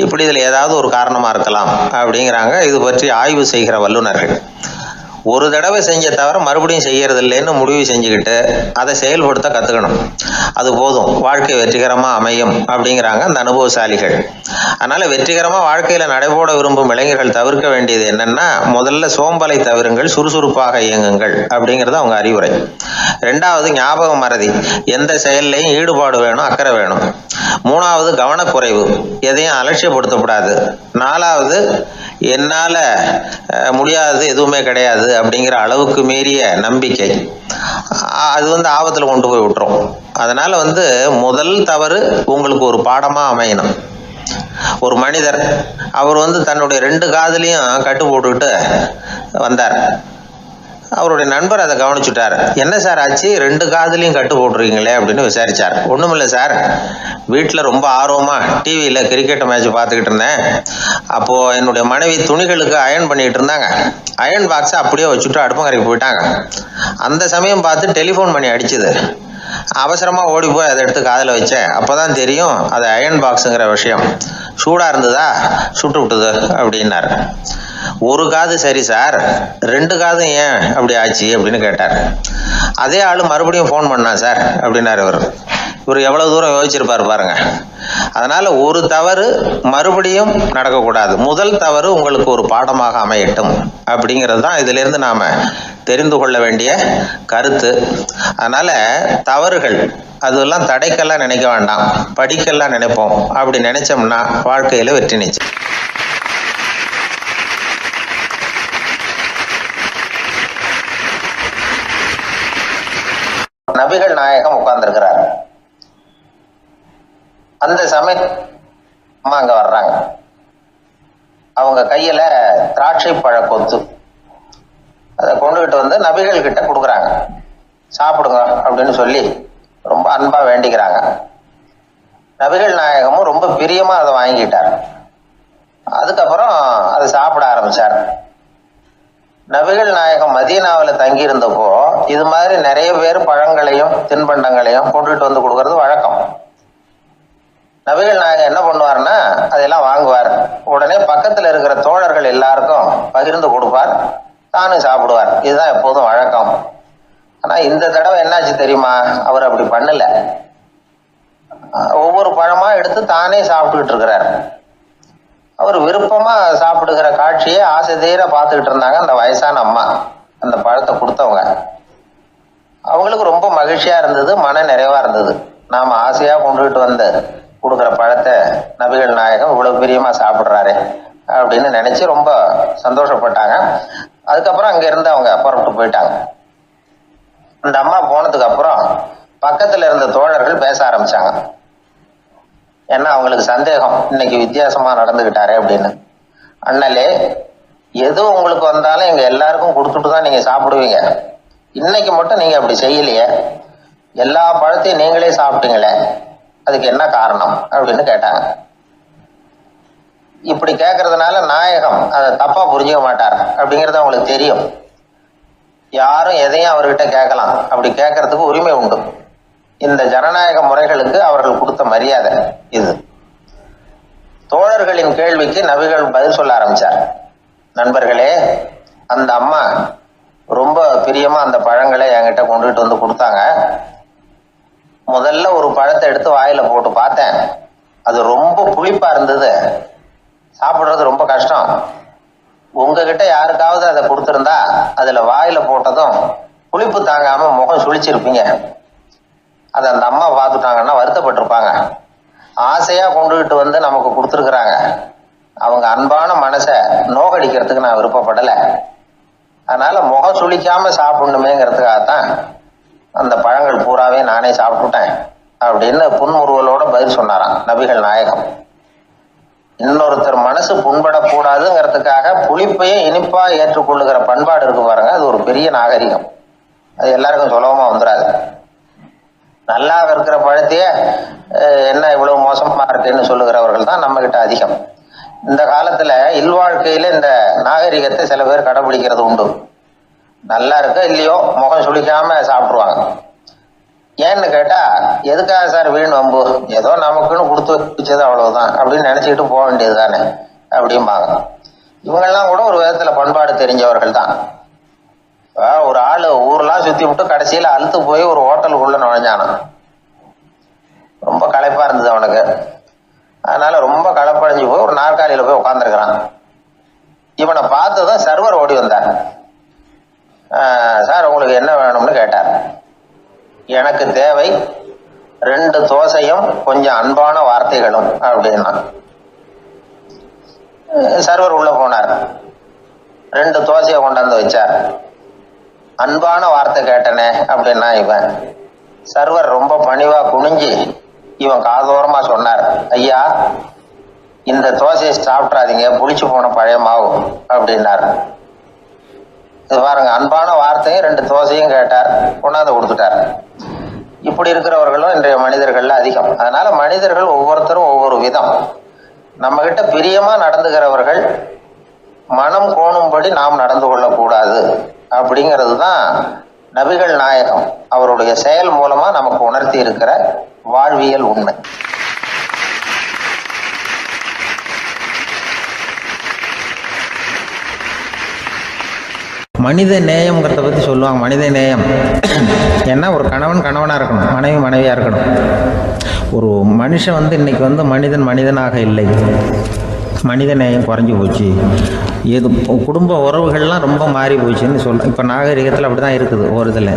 Speaker 1: இப்படி இதுல ஏதாவது ஒரு காரணமா இருக்கலாம் அப்படிங்கிறாங்க இது பற்றி ஆய்வு செய்கிற வல்லுநர்கள். ஒரு தடவை செஞ்ச தவிர மறுபடியும் செய்யறது இல்லைன்னு முடிவு செஞ்சுக்கிட்டு அதை செயல்படுத்த கத்துக்கணும், அது போதும், வாழ்க்கை வெற்றிகரமா அமையும் அப்படிங்கிறாங்க அந்த அனுபவசாலிகள். அதனால வெற்றிகரமா வாழ்க்கையில நடைபோட விரும்பும் இளைஞர்கள் தவிர்க்க வேண்டியது என்னன்னா, முதல்ல சோம்பலை தவிருங்கள், சுறுசுறுப்பாக இயங்குங்கள் அப்படிங்கிறது அவங்க அறிவுரை. ரெண்டாவது ஞாபக மறதி, எந்த செயல்லையும் ஈடுபாடு வேணும், அக்கறை வேணும். மூணாவது கவனக்குறைவு, எதையும் அலட்சியப்படுத்தக்கூடாது. நாலாவது என்னால முடியாதது எதுவுமே கிடையாது அப்படிங்கிற அளவுக்கு மீறிய நம்பிக்கை, அது ஆபத்துல கொண்டு போய் விட்டுரும். அதனால முதல் தவறு உங்களுக்கு ஒரு பாடமா அமையணும். ஒரு மனிதர், அவர் தன்னுடைய 2 காதுலையும் கட்டு போட்டுக்கிட்டு வந்தார். அவருடைய நண்பர் அதை கவனிச்சுட்டார். என்ன சார் ஆச்சு, 2 காதுலையும் கட்டு போட்டுருக்கீங்களே அப்படின்னு விசாரிச்சார். ஒண்ணுமில்லை சார், வீட்டில் ரொம்ப ஆர்வமா டிவியில கிரிக்கெட் மேட்ச் பார்த்துக்கிட்டு இருந்தேன். அப்போ என்னுடைய மனைவி துணிகளுக்கு அயர்ன் பண்ணிட்டு இருந்தாங்க. அயர்ன் பாக்ஸை அப்படியே வச்சுட்டு அடுப்பங்கரைக்கு போயிட்டாங்க. அந்த சமயம் பார்த்து டெலிஃபோன் பண்ணி அடிச்சுது. அவசரமா ஓடி போய் அதை எடுத்து காதில் வச்சேன். அப்பதான் தெரியும் அது அயர்ன் பாக்ஸுங்கிற விஷயம். சூடா இருந்ததா, சுட்டு விட்டுது அப்படின்னாரு. ஒரு காது சரி சார், 2 காதும் ஏன் அப்படி ஆச்சு அப்படின்னு கேட்டார். அதே ஆளு மறுபடியும் போன் பண்ணா சார் அப்படின்னாரு. இவர் எவ்வளவு தூரம் யோசிச்சிருப்பாரு பாருங்க. அதனால ஒரு தவறு மறுபடியும் நடக்கக்கூடாது, முதல் தவறு உங்களுக்கு ஒரு பாடமாக அமையட்டும் அப்படிங்கிறது தான் இதுல இருந்து நாம தெரிந்து கொள்ள வேண்டிய கருத்து. அதனால தவறுகள் அதெல்லாம் தடைக்கெல்லாம் நினைக்க வேண்டாம், படிக்கெல்லாம் நினைப்போம். அப்படி நினைச்சோம்னா வாழ்க்கையில வெற்றி நிச்சயம். நபிகள் நாயகம் உட்கார்ந்திருக்கிறார். அந்த சமயம் அம்மா அங்க வர்றாங்க. அவங்க கையில திராட்சை பழ கொத்து, அதை கொண்டுகிட்டு நபிகள் கிட்ட கொடுக்குறாங்க. சாப்பிடுங்க அப்படின்னு சொல்லி ரொம்ப அன்பா வேண்டிக்கிறாங்க. நபிகள் நாயகமும் ரொம்ப பிரியமா அதை வாங்கிட்டார். அதுக்கப்புறம் அதை சாப்பிட ஆரம்பிச்சார். நபிகள் நாயகம் மதீனாவில் தங்கி இருந்தப்போ இது மாதிரி நிறைய பேர் பழங்களையும் தின்பண்டங்களையும் கொண்டுட்டு கொடுக்கறது வழக்கம். நபிகள் நாயகம் என்ன பண்ணுவார்னா அதெல்லாம் வாங்குவார். உடனே பக்கத்துல இருக்கிற தோழர்கள் எல்லாருக்கும் பகிர்ந்து கொடுப்பார், தானும் சாப்பிடுவார். இதுதான் எப்போதும் வழக்கம். ஆனா இந்த தடவை என்னாச்சு தெரியுமா, அவர் அப்படி பண்ணல. ஒவ்வொரு பழமா எடுத்து தானே சாப்பிட்டுக்கிட்டு இருக்கிறார். அவர் விருப்பமா சாப்பிடுகிற காட்சியை ஆசை தீர பார்த்துக்கிட்டு இருந்தாங்க அந்த வயசான அம்மா, அந்த பழத்தை கொடுத்தவங்க. அவங்களுக்கு ரொம்ப மகிழ்ச்சியா இருந்தது, மன நிறைவா இருந்தது. நாம ஆசையா கொண்டுகிட்டு கொடுக்குற பழத்தை நபிகள் நாயகம் இவ்வளவு பிரியமா சாப்பிடுறாரு அப்படின்னு நினைச்சு ரொம்ப சந்தோஷப்பட்டாங்க. அதுக்கப்புறம் அங்க இருந்து அவங்க புறப்பட்டு போயிட்டாங்க. அந்த அம்மா போனதுக்கு அப்புறம் பக்கத்துல இருந்த தோழர்கள் பேச ஆரம்பிச்சாங்க. ஏன்னா அவங்களுக்கு சந்தேகம், இன்னைக்கு வித்தியாசமா நடந்துகிட்டாரே அப்படின்னு. அண்ணலே, எது உங்களுக்கு வந்தாலும் எங்கள் எல்லாருக்கும் கொடுத்துட்டு தான் நீங்கள் சாப்பிடுவீங்க. இன்னைக்கு மட்டும் நீங்கள் அப்படி செய்யலையே, எல்லா பழத்தையும் நீங்களே சாப்பிட்டீங்களே, அதுக்கு என்ன காரணம் அப்படின்னு கேட்டாங்க. இப்படி கேட்கறதுனால நாயகம் அதை தப்பாக புரிஞ்சுக்க மாட்டார் அப்படிங்கிறது அவங்களுக்கு தெரியும். யாரும் எதையும் அவர்கிட்ட கேட்கலாம், அப்படி கேட்கறதுக்கு உரிமை உண்டு. இந்த ஜனநாயக முறைகளுக்கு அவர்கள் கொடுத்த மரியாதை இது. தோழர்களின் கேள்விக்கு நபிகள் பதில் சொல்ல ஆரம்பிச்சார். நண்பர்களே, அந்த அம்மா ரொம்ப பிரியமா அந்த பழங்களை என்கிட்ட கொண்டுகிட்டு வந்து கொடுத்தாங்க. முதல்ல ஒரு பழத்தை எடுத்து வாயில போட்டு பார்த்தேன். அது ரொம்ப புளிப்பா இருந்தது, சாப்பிட்றது ரொம்ப கஷ்டம். உங்ககிட்ட யாருக்காவது அதை கொடுத்துருந்தா அதுல வாயில போட்டதும் புளிப்பு தாங்காம முகம் சுழிச்சிருப்பீங்க. அதை அந்த அம்மா பார்த்துட்டாங்கன்னா வருத்தப்பட்டிருப்பாங்க. ஆசையா கொண்டுகிட்டு வந்து நமக்கு கொடுத்துருக்குறாங்க. அவங்க அன்பான மனசை நோகடிக்கிறதுக்கு நான் விருப்பப்படலை. அதனால முகம் சுளிக்காம சாப்பிடணுமேங்கிறதுக்காகத்தான் அந்த பழங்கள் பூராவே நானே சாப்பிட்டுட்டேன் அப்படின்னு புன்முறுவலோட பதில் சொன்னாராம் நபிகள் நாயகம். இன்னொருத்தர் மனசு புண்படக்கூடாதுங்கிறதுக்காக புளிப்பையும் இனிப்பா ஏற்றுக்கொள்ளுகிற பண்பாடு இருக்கு பாருங்க, அது ஒரு பெரிய நாகரிகம். அது எல்லாருக்கும் சுலபமா வந்துடாது. நல்லா இருக்கிற பழத்தையே என்ன இவ்வளவு மோசமா இருக்குன்னு சொல்லுகிறவர்கள் தான் நம்ம கிட்ட அதிகம். இந்த காலத்துல இல்வாழ்க்கையில இந்த நாகரிகத்தை சில பேர் கடைபிடிக்கிறது உண்டு. நல்லா இருக்க இல்லையோ முகம் சுளிக்காம சாப்பிடுவாங்க. ஏன்னு கேட்டா, எதுக்காக சார் வீண் வம்பு, ஏதோ நமக்குன்னு கொடுத்து வச்சது அவ்வளவுதான் அப்படின்னு நினைச்சுக்கிட்டு போக வேண்டியது தானே அப்படிம்பாங்க. இவங்கெல்லாம் கூட ஒரு விதத்துல பண்பாடு தெரிஞ்சவர்கள் தான். ஒரு ஆளு ஊர்லாம் சுத்தி விட்டு கடைசியில அழுத்து போய் ஒரு ஹோட்டலுக்குள்ள நுழைஞ்சானா. ரொம்ப களைப்பா இருந்தது அவனுக்கு. அதனால ரொம்ப களைப்படைஞ்சு போய் ஒரு நாற்காலியில போய் உட்காந்துருக்கிறான். இவனை பார்த்ததும் சர்வர் ஓடி வந்தார். சார் உங்களுக்கு என்ன வேணும்னு கேட்டார். எனக்கு தேவை 2 தோசையும் கொஞ்சம் அன்பான வார்த்தைகளும் அப்படின்னா. சர்வர் உள்ள போனார், 2 தோசையை கொண்டாந்து வச்சார். அன்பான வார்த்தை கேட்டனே அப்படின்னா இவன். சர்வர் ரொம்ப பணிவா குனிஞ்சு இவன் காதோரமா சொன்னார், ஐயா இந்த தோசையை சாப்பிட்றாதீங்க, புளிச்சு போன பழைய மாவு அப்படின்னாரு. இது பாருங்க, அன்பான வார்த்தையும் 2 தோசையும் கேட்டார், கொண்டாந்து கொடுத்துட்டார். இப்படி இருக்கிறவர்களும் இன்றைய மனிதர்கள்ல அதிகம். அதனால மனிதர்கள் ஒவ்வொருத்தரும் ஒவ்வொரு விதம். நம்ம கிட்ட பிரியமா நடந்துகிறவர்கள் மனம் கோணும்படி நாம் நடந்து கொள்ளக்கூடாது அப்படிங்கிறது தான் நபிகள் நாயகம் அவருடைய செயல் மூலமா நமக்கு உணர்த்தி இருக்கிற வாழ்வியல் உண்மை.
Speaker 2: மனித நேயம்ங்கிறத பற்றி சொல்லுவாங்க. மனித நேயம் ஏன்னா ஒரு கணவன் கணவனாக இருக்கணும், மனைவி மனைவியாக இருக்கணும். ஒரு மனுஷன் இன்னைக்கு மனிதன் மனிதனாக இல்லை, மனித நேயம் குறைஞ்சி போச்சு. எது குடும்ப உறவுகள்லாம் ரொம்ப மாறி போச்சுன்னு சொல்ல. இப்போ நாகரிகத்தில் அப்படி தான் இருக்குது. ஒரு இதில்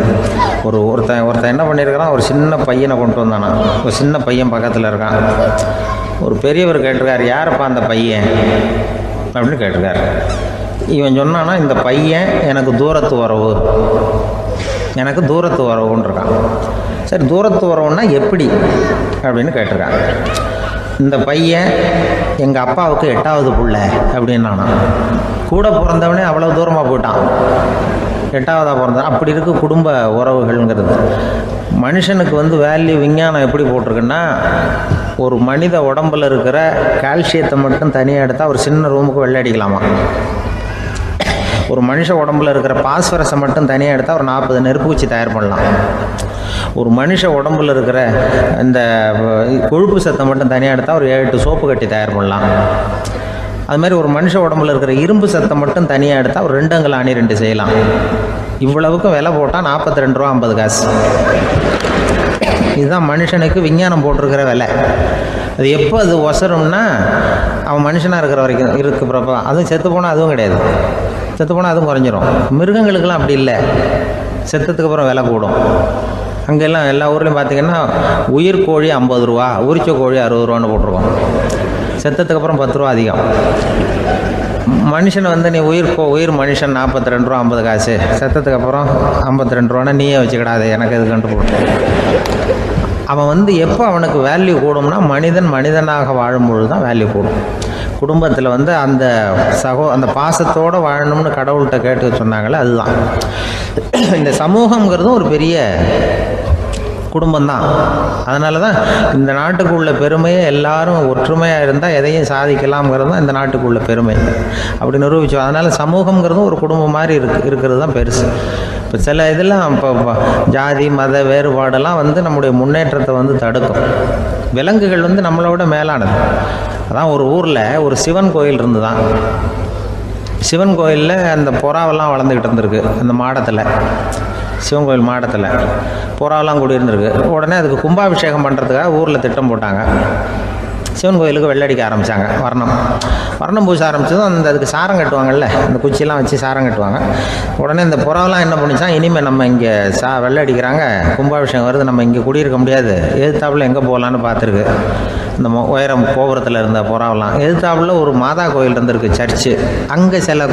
Speaker 2: ஒருத்தன் என்ன பண்ணியிருக்கிறான், ஒரு சின்ன பையனை கொண்டு வந்தானா. ஒரு சின்ன பையன் பக்கத்தில் இருக்கான். ஒரு பெரியவர் கேட்டிருக்காரு, யாரப்பா அந்த பையன் அப்படின்னு கேட்டிருக்காரு. இவன் சொன்னான்னா, இந்த பையன் எனக்கு தூரத்து உறவுன்னு இருக்கான். சரி, தூரத்து உறவுன்னா எப்படி அப்படின்னு கேட்டிருக்கான். இந்த பையன் எங்கள் அப்பாவுக்கு 8வது புள்ள அப்படின்னானா. கூட பிறந்தவனே அவ்வளோ தூரமாக போயிட்டான், 8வதாக பிறந்தான். அப்படி இருக்கு குடும்ப உறவுகள்ங்கிறது. மனுஷனுக்கு வேல்யூ விஞ்ஞானம் எப்படி போட்டிருக்குன்னா, ஒரு மனித உடம்பில் இருக்கிற கால்சியத்தை மட்டும் தனியாக எடுத்தால் ஒரு சின்ன ரூமுக்கு வெள்ளை அடிக்கலாமா. ஒரு மனுஷ உடம்புல இருக்கிற பாஸ்பரஸை மட்டும் தனியாக எடுத்தால் ஒரு 40 நெருப்பு வச்சு தயார் பண்ணலாம். ஒரு மனுஷ உடம்புல இருக்கிற இந்த கொழுப்பு சத்தை மட்டும் தனியாக எடுத்தால் ஒரு 7 சோப்பு கட்டி தயார் பண்ணலாம். அது மாதிரி ஒரு மனுஷ உடம்புல இருக்கிற இரும்பு சத்தை மட்டும் தனியாக எடுத்தால் ஒரு 2 அங்குல ஆணி 2 செய்யலாம். இவ்வளவுக்கும் விலை போட்டால் 42 ரூபா 50 காசு. இதுதான் மனுஷனுக்கு விஞ்ஞானம் போட்டிருக்கிற விலை. அது எப்போ அது ஒசரும்னா, அவன் மனுஷனாக இருக்கிற வரைக்கும் இருக்கிறப்ப. அதுவும் செத்து போனால் அதுவும் கிடையாது, செத்து போனால் அதுவும் குறைஞ்சிரும். மிருகங்களுக்கெல்லாம் அப்படி இல்லை, செத்ததுக்கு அப்புறம் விலை கூடும். அங்கெல்லாம் எல்லா ஊர்லேயும் பார்த்திங்கன்னா உயிர் கோழி 50 ரூபா, உரிச்ச கோழி 60 ரூபான்னு போட்டிருக்கோம். செத்ததுக்கு அப்புறம் 10 ரூபா அதிகம். மனுஷனை நீ உயிர் மனுஷன் 42 ரூபா 50 காசு, செத்ததுக்கு அப்புறம் 52 ரூபான்னா நீயே வச்சுக்கிடாது, எனக்கு எது கண்டு போட்டு. அவன் வந்து எப்போ அவனுக்கு வேல்யூ கூடும்னா மனிதன் மனிதனாக வாழும்பொழுது தான் வேல்யூ கூடும். குடும்பத்தில் வந்து அந்த பாசத்தோடு வாழணும்னு கடவுள்கிட்ட கேட்டு சொன்னாங்களே, அதுதான். இந்த சமூகங்கிறதும் ஒரு பெரிய குடும்பம்தான். அதனால தான் இந்த நாட்டுக்கு உள்ள பெருமையை எல்லாரும் ஒற்றுமையாக இருந்தால் எதையும் சாதிக்கலாம்ங்கிறது தான் இந்த நாட்டுக்கு உள்ள பெருமை. அப்படி நிரூபித்தோம். அதனால் சமூகங்கிறதும் ஒரு குடும்பம் மாதிரி இருக்கிறது தான் பெருசு. இப்போ சில இதெல்லாம் இப்போ ஜாதி மத வேறுபாடெல்லாம் வந்து நம்முடைய முன்னேற்றத்தை வந்து தடுக்கும். விலங்குகள் வந்து நம்மளோட மேலானது. அதான் ஒரு ஊரில் ஒரு சிவன் கோயில் இருந்து தான். சிவன் கோயிலில் அந்த புறாவெல்லாம் வளர்ந்துக்கிட்டு இருந்திருக்கு. அந்த மாடத்தில், சிவன் கோயில் மாடத்தில் புறாவெல்லாம் குடியிருந்திருக்கு. உடனே அதுக்கு கும்பாபிஷேகம் பண்ணுறதுக்காக ஊரில் திட்டம் போட்டாங்க. சிவன் கோயிலுக்கு வெள்ளடிக்க ஆரம்பித்தாங்க. வர்ணம் பூச ஆரம்பித்ததும் அதுக்கு சாரம் கட்டுவாங்கல்ல, அந்த குச்சியெல்லாம் வச்சு சாரம் கட்டுவாங்க. உடனே இந்த புறாவெல்லாம் என்ன பண்ணிச்சான், இனிமேல் நம்ம இங்கே வெள்ளடிக்கிறாங்க, கும்பாபிஷேகம் வருது, நம்ம இங்கே குடியிருக்க முடியாது, எதிர்த்தாப்புல எங்கே போகலான்னு பார்த்துருக்கு. இந்த உயரம் கோபுரத்தில் இருந்த புறாவெல்லாம் எதிர்த்தாப்புல ஒரு மாதா கோயில் இருந்திருக்கு, சர்ச்சு. அங்கே சில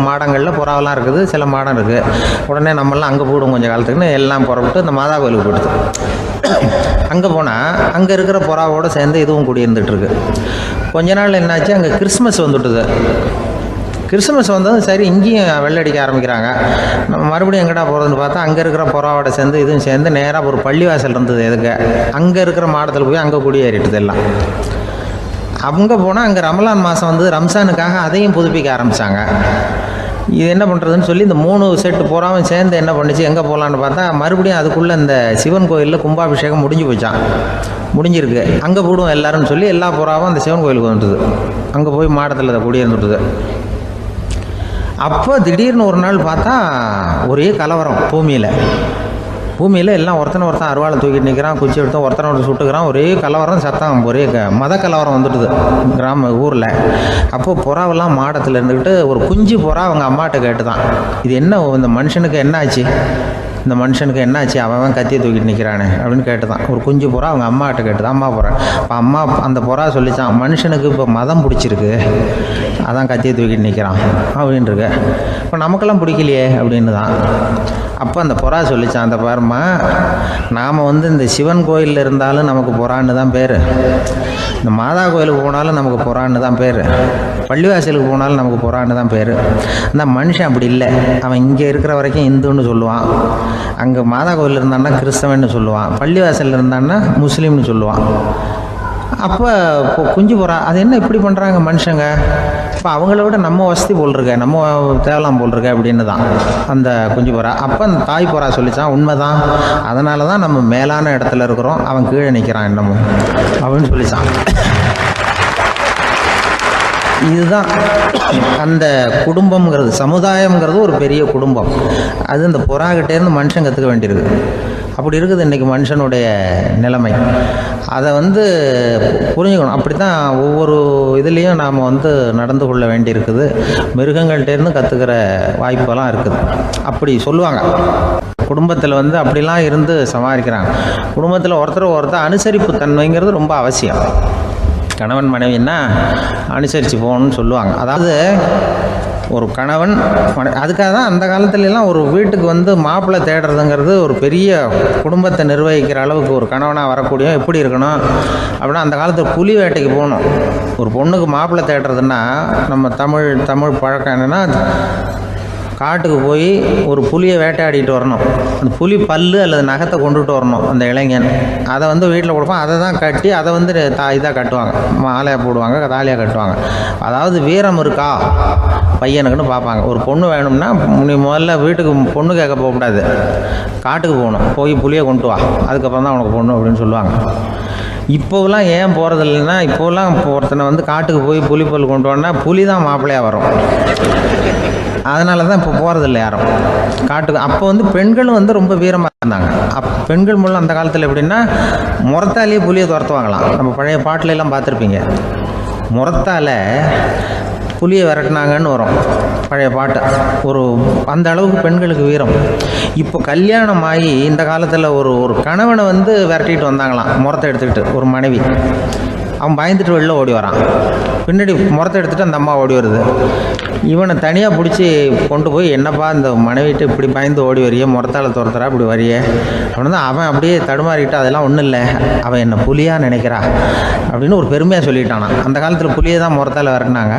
Speaker 2: மாடங்களில் புறாவெல்லாம் இருக்குது, சில மாடம் இருக்குது. உடனே நம்மளாம் அங்கே போயிடும் கொஞ்சம் காலத்துக்குன்னு எல்லாம் புறப்பட்டு இந்த மாதா கோயிலுக்கு போயிடுது. அங்கே போனால் அங்கே இருக்கிற புறாவோடு சேர்ந்து இதுவும் குடியிருந்துட்டுருக்கு. கொஞ்ச நாள் என்னாச்சு, அங்கே கிறிஸ்மஸ் வந்துட்டுது. கிறிஸ்மஸ் வந்ததும் சரி இங்கேயும் வெள்ளடிக்க ஆரம்பிக்கிறாங்க. நம்ம மறுபடியும் எங்கடா போகிறதுன்னு பார்த்தா அங்கே இருக்கிற புறாவோட சேர்ந்து இதுவும் சேர்ந்து நேராக ஒரு பள்ளிவாசல் இருந்தது. எதுக்கு அங்கே இருக்கிற மாடத்தில் போய் அங்கே குடியேறிட்டுது எல்லாம். அங்கே போனால் அங்கே ரமலான் மாதம் வந்து ரம்ஜானுக்காக அதையும் புதுப்பிக்க ஆரம்பித்தாங்க. இது என்ன பண்ணுறதுன்னு சொல்லி இந்த 3 செட்டு புறாவும் சேர்ந்து என்ன பண்ணிச்சு, எங்கே போகலான்னு பார்த்தா மறுபடியும் அதுக்குள்ளே இந்த சிவன் கோயிலில் கும்பாபிஷேகம் முடிஞ்சிருக்கு. அங்கே போடுவோம் எல்லாரும் சொல்லி எல்லா புறாவும் அந்த சிவன் கோயிலுக்கு வந்துட்டுது. அங்கே போய் மாடத்தில் அதை குடியிருந்துட்டுது. அப்போ திடீர்னு ஒரு நாள் பார்த்தா ஒரே கலவரம் பூமியில் எல்லாம் ஒருத்தன் அருவாளை தூக்கிட்டு நிற்கிறான், குச்சி எடுத்து ஒருத்தனை சுட்டுக்கிறான். ஒரே கலவரம், சத்தம், ஒரே மத கலவரம் வந்துட்டுது ஊரில். அப்போது புறாவெல்லாம் மாடத்தில் இருந்துக்கிட்டு ஒரு குஞ்சு புறா அவங்க அம்மாட்ட கேட்டு தான், இது என்ன, இந்த மனுஷனுக்கு என்னாச்சு, அவன் கத்தியை தூக்கிட்டு நிற்கிறானே அப்படின்னு கேட்டுதான். ஒரு குஞ்சு புறா அவங்க அம்மாட்ட கேட்டுதான், அம்மா புறா. இப்போ அம்மா அந்த புறா சொல்லிச்சான், மனுஷனுக்கு இப்போ மதம் பிடிச்சிருக்கு, அதான் கத்தியை தூக்கிட்டு நிற்கிறான் அப்படின்ட்டுருக்கு. இப்போ நமக்கெல்லாம் பிடிக்கலையே அப்படின்னு தான். அப்போ அந்த புறா சொல்லிச்சான், அந்த பாருமா, நாம் வந்து இந்த சிவன் கோயிலில் இருந்தாலும் நமக்கு புறான்னு தான் பேர், இந்த மாதா கோயிலுக்கு போனாலும் நமக்கு புறான்னு தான் பேர், பள்ளிவாசலுக்கு போனாலும் நமக்கு புறான்னு தான் பேர். அந்த மனுஷன் அப்படி இல்லை. அவன் இங்கே இருக்கிற வரைக்கும் இந்துன்னு சொல்லுவான், அங்கே மாதா கோயில் இருந்தான்னா கிறிஸ்தவன்னு சொல்லுவான், பள்ளிவாசலில் இருந்தான்னா முஸ்லீம்னு சொல்லுவான். அப்போ குஞ்சு புறா அது என்ன இப்படி பண்ணுறாங்க மனுஷங்க, இப்போ அவங்கள விட நம்ம வசதி போல் இருக்க, நம்ம தேவலாம் போல் இருக்க அப்படின்னு தான் அந்த குஞ்சு புறா. அப்போ அந்த தாய் புறா சொல்லிச்சான், உண்மைதான், அதனால தான் நம்ம மேலான இடத்துல இருக்கிறோம், அவன் கீழே நிற்கிறான் என்னமோ அப்படின்னு சொல்லிச்சான். இதுதான் அந்த குடும்பம்ங்கிறது, சமுதாயம்ங்கிறது ஒரு பெரிய குடும்பம். அது இந்த புறாக்கிட்டேருந்து மனுஷன் கற்றுக்க வேண்டியிருக்கு. அப்படி இருக்குது இன்றைக்கி மனுஷனுடைய நிலைமை. அதை வந்து புரிஞ்சுக்கணும். அப்படி தான் ஒவ்வொரு இதுலேயும் நாம் வந்து நடந்து கொள்ள வேண்டியிருக்குது. மிருகங்கள்டேருந்து கற்றுக்கிற வாய்ப்பெல்லாம் இருக்குது. அப்படி சொல்லுவாங்க, குடும்பத்தில் வந்து அப்படிலாம் இருந்து சமாளிக்கிறாங்க. குடும்பத்தில் ஒருத்தர் அனுசரிப்பு தன்மைங்கிறது ரொம்ப அவசியம். கணவன் மனைவின்னா அனுசரித்து போகணும்னு சொல்லுவாங்க. அதாவது ஒரு கணவன் அதுக்காக தான் அந்த காலத்துலலாம் ஒரு வீட்டுக்கு வந்து மாப்பிள்ளை தேடுறதுங்கிறது ஒரு பெரிய குடும்பத்தை நிர்வகிக்கிற அளவுக்கு ஒரு கணவனாக வரக்கூடிய எப்படி இருக்கணும் அப்படின்னா, அந்த காலத்தில் புலி வேட்டைக்கு போகணும். ஒரு பொண்ணுக்கு மாப்பிள்ளை தேடுறதுன்னா நம்ம தமிழ் பழக்கம் என்னென்னா, காட்டுக்கு போய் ஒரு புலியை வேட்டையாடிட்டு வரணும். அந்த புலி பல்லு அல்லது நகத்தை கொண்டுட்டு வரணும் அந்த இளைஞன். அதை வந்து வீட்டில் கொடுப்பான். அதை தான் கட்டி அதை வந்து இதாக கட்டுவாங்க, மாலையாக போடுவாங்க, தாலியாக கட்டுவாங்க. அதாவது வீரம் இருக்கா பையனுக்குன்னு பார்ப்பாங்க. ஒரு பொண்ணு வேணும்னா நீ முதல்ல வீட்டுக்கு பொண்ணு கேட்க போகக்கூடாது, காட்டுக்கு போகணும், போய் புலியை கொண்டு வா, அதுக்கப்புறம் தான் உனக்கு பொண்ணு அப்படின்னு சொல்லுவாங்க. இப்போலாம் ஏன் போகிறது இல்லைன்னா, இப்போலாம் ஒருத்தனை வந்து காட்டுக்கு போய் புலிப்பல் கொண்டு வரனா புலி தான் மாப்பிள்ளையாக வரும். அதனால தான் இப்போ போகிறதில்ல யாரும் காட்டுக்கு. அப்போ வந்து பெண்களும் வந்து ரொம்ப வீரமாக இருந்தாங்க. பெண்கள் மூலம் அந்த காலத்தில் எப்படின்னா, முறத்தாலேயே புலியை துரத்துவாங்களாம். நம்ம பழைய பாட்டிலெல்லாம் பார்த்துருப்பீங்க, முறத்தால் புலியை விரட்டினாங்கன்னு வரும் பழைய பாட்டு. அந்த அளவுக்கு பெண்களுக்கு வீரம். இப்போ கல்யாணம் ஆகி இந்த காலத்தில் ஒரு கணவனை வந்து விரட்டிட்டு வந்தாங்களாம் முறத்தை எடுத்துக்கிட்டு ஒரு மனைவி. அவன் பயந்துட்டு வெளில ஓடி வரான். பின்னாடி முறத்தை எடுத்துகிட்டு அந்த அம்மா ஓடி வருது. இவனை தனியாக பிடிச்சி கொண்டு போய், என்னப்பா இந்த மனைவிட்டு இப்படி பயந்து ஓடி வரையே, முறத்தால் துரத்துறா இப்படி வரையே அப்படின்னு தான் அவன் அப்படியே தடுமாறிட்டு, அதெல்லாம் ஒன்றும் இல்லை, அவன் என்ன புலியாக நினைக்கிறா அப்படின்னு ஒரு பெருமையாக சொல்லிட்டானான். அந்த காலத்தில் புலியை தான் முறத்தால் விரட்டினாங்க,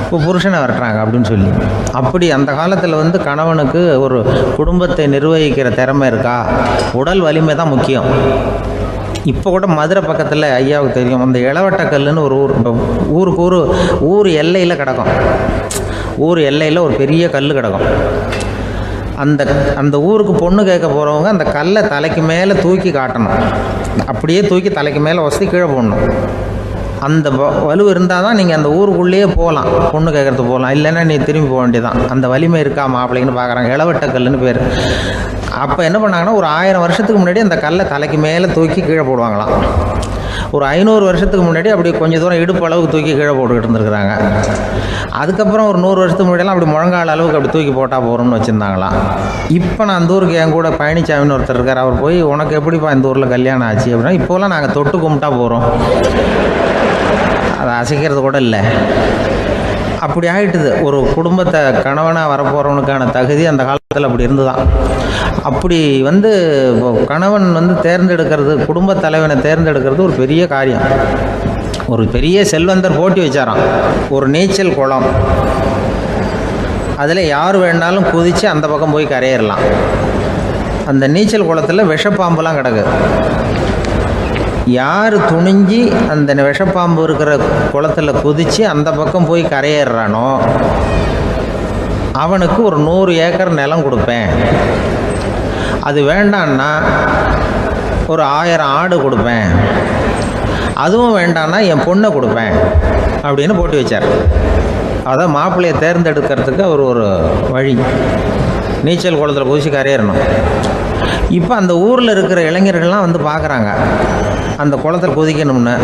Speaker 2: இப்போ புருஷனை விரட்டுறாங்க அப்படின்னு சொல்லி. அப்படி அந்த காலத்தில் வந்து கணவனுக்கு ஒரு குடும்பத்தை நிர்வகிக்கிற திறமை இருக்கா, உடல் வலிமை தான் முக்கியம். இப்போ கூட மதுரை பக்கத்தில் ஐயாவுக்கு தெரியும், அந்த இளவட்டக்கல்லுன்னு ஒரு ஊர் எல்லையில் கிடக்கும். ஊர் எல்லையில் ஒரு பெரிய கல் கிடக்கும். அந்த ஊருக்கு பொண்ணு கேட்க போகிறவங்க அந்த கல்லை தலைக்கு மேலே தூக்கி காட்டணும். அப்படியே தூக்கி தலைக்கு மேலே வசதி கீழே போடணும். அந்த வலு இருந்தால் தான் நீங்கள் அந்த ஊருக்குள்ளேயே போகலாம், பொண்ணு கேட்குறதுக்கு போகலாம். இல்லைன்னா நீ திரும்பி போக வேண்டியதான். அந்த வலிமை இருக்கா மாப்பிள்ளைன்னு பார்க்குறாங்க. இளவட்டக்கல்லுன்னு பேர். அப்போ என்ன பண்ணாங்கன்னா, ஒரு 1000 வருஷத்துக்கு முன்னாடி அந்த கல்லை தலைக்கு மேலே தூக்கி கீழே போடுவாங்களாம். ஒரு 500 வருஷத்துக்கு முன்னாடி அப்படி கொஞ்சம் தூரம் இடுப்பு அளவுக்கு தூக்கி கீழே போட்டுக்கிட்டு இருந்துருக்குறாங்க. அதுக்கப்புறம் ஒரு 100 வருஷத்துக்கு முன்னாடியெல்லாம் அப்படி முழங்கால் அளவுக்கு அப்படி தூக்கி போட்டால் போகிறோம்னு வச்சுருந்தாங்களாம். இப்போ நான் அந்த ஊருக்கு என் கூட பழனிசாமின்னு ஒருத்தர் இருக்கார். அவர் போய், உனக்கு எப்படிப்பா இந்த ஊரில் கல்யாணம் ஆச்சு அப்படின்னா, இப்போலாம் நாங்கள் தொட்டு கும்பிட்டா போகிறோம், அதை அசைக்கிறது கூட இல்லை. அப்படி ஆகிட்டுது. ஒரு குடும்பத்தை கணவனாக வரப்போகிறவனுக்கான தகுதி அந்த காலத்தில் அப்படி இருந்துதான். அப்படி வந்து கணவன் வந்து தேர்ந்தெடுக்கிறது, குடும்ப தலைவனை தேர்ந்தெடுக்கிறது ஒரு பெரிய காரியம். ஒரு பெரிய செல்வந்தர் போட்டி வச்சாராம். ஒரு நீச்சல் குளம், அதில் யார் வேணாலும் குதித்து அந்த பக்கம் போய் கரையேறலாம். அந்த நீச்சல் குளத்தில் விஷப்பாம்புலாம் கிடக்கு. யார் துணிஞ்சி அந்த விஷப்பாம்பு இருக்கிற குளத்தில் குதித்து அந்த பக்கம் போய் கரையேறானோ அவனுக்கு ஒரு 100 ஏக்கர் நிலம் கொடுப்பேன். அது வேண்டான்னா ஒரு 1000 ஆடு கொடுப்பேன். அதுவும் வேண்டான்னா என் பொண்ணை கொடுப்பேன் அப்படின்னு போட்டி வச்சார். அதான் மாப்பிள்ளையை தேர்ந்தெடுக்கிறதுக்கு அவர் ஒரு வழி. நீச்சல் குளத்தில் குதிச்சு கரையேறணும். இப்போ அந்த ஊரில் இருக்கிற இளைஞர்கள்லாம் வந்து பார்க்குறாங்க அந்த குளத்தில் குதிக்கணும்னு.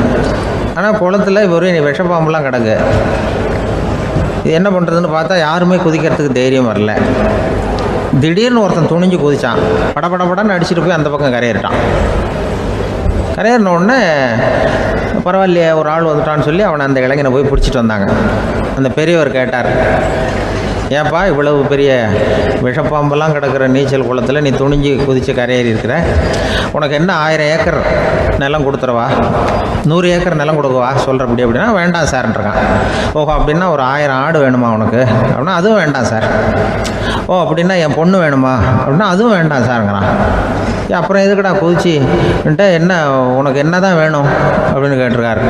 Speaker 2: ஆனால் குளத்தில் ஒரு விஷப்பாம்புலாம் கிடக்கு. இது என்ன பண்ணுறதுன்னு பார்த்தா யாருமே குதிக்கிறதுக்கு தைரியம் வரல. திடீர்னு ஒருத்தன் துணிஞ்சு குதிச்சான். படபடன்னு அடிச்சுட்டு போய் அந்த பக்கம் கரையேறிட்டான். கரையேறின உடனே பரவாயில்லையே ஒரு ஆள் வந்துட்டான்னு சொல்லி அவனை அந்த இளைஞனை போய் பிடிச்சிட்டு வந்தாங்க. அந்த பெரியவர் கேட்டார், ஏப்பா இவ்வளவு பெரிய விஷப்பாம்பெல்லாம் கிடக்கிற நீச்சல் குளத்தில் நீ துணிஞ்சு குதித்து கரையேறி இருக்கிற, உனக்கு என்ன 1000 ஏக்கர் நிலம் கொடுத்துருவா, 100 ஏக்கர் நிலம் கொடுக்குவா சொல்கிறப்படி அப்படின்னா, வேண்டாம் சார்ன்றான். ஓஹோ அப்படின்னா ஒரு 1000 ஆடு வேணுமா உனக்கு அப்படின்னா, அதுவும் வேண்டாம் சார். ஓ அப்படின்னா என் பொண்ணு வேணுமா அப்படின்னா, அதுவும் வேண்டாம் சாருங்கிறான். அப்புறம் எதுக்குடா குதிச்சுன்ட்டு, என்ன உனக்கு என்ன தான் வேணும் அப்படின்னு கேட்டிருக்காரு.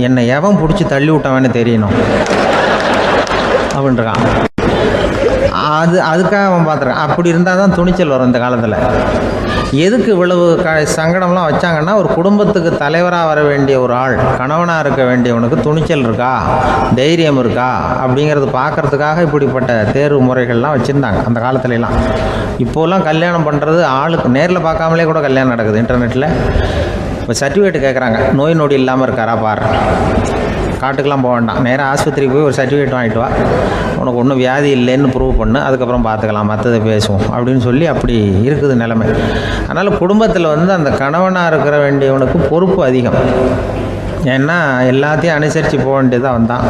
Speaker 2: என்னை எவன் பிடிச்சி தள்ளி விட்டவன்னு தெரியணும் அப்படின்றான். அதுக்காக அவன் பார்த்துருக்கான். அப்படி இருந்தால் தான் துணிச்சல் வரும் இந்த காலத்தில். எதுக்கு இவ்வளவு சங்கடம்லாம் வச்சாங்கன்னா, ஒரு குடும்பத்துக்கு தலைவராக வர வேண்டிய ஒரு ஆள், கணவனாக இருக்க வேண்டியவனுக்கு துணிச்சல் இருக்கா, தைரியம் இருக்கா அப்படிங்கிறது பார்க்கறதுக்காக இப்படிப்பட்ட தேர்வு முறைகள்லாம் வச்சுருந்தாங்க அந்த காலத்துலலாம். இப்போலாம் கல்யாணம் பண்ணுறது ஆளுக்கு நேரில் பார்க்காமலே கூட கல்யாணம் நடக்குது இன்டர்நெட்டில். இப்போ சர்டிஃபிகேட் கேட்குறாங்க, நோய் நொடி இல்லாமல் இருக்காரா பார். காட்டுக்கெலாம் போக வேண்டாம், நேராக ஆஸ்பத்திரிக்கு போய் ஒரு சர்டிஃபிகேட் வாங்கிட்டு வா, உனக்கு ஒன்றும் வியாதி இல்லைன்னு ப்ரூவ் பண்ணு, அதுக்கப்புறம் பார்த்துக்கலாம், மற்றதை பேசுவோம் அப்படின்னு சொல்லி அப்படி இருக்குது நிலைமை. அதனால் குடும்பத்தில் வந்து அந்த கணவனாக இருக்கிற வேண்டியவனுக்கு பொறுப்பு அதிகம். ஏன்னா எல்லாத்தையும் அனுசரித்து போக வேண்டியதாக வந்தான்.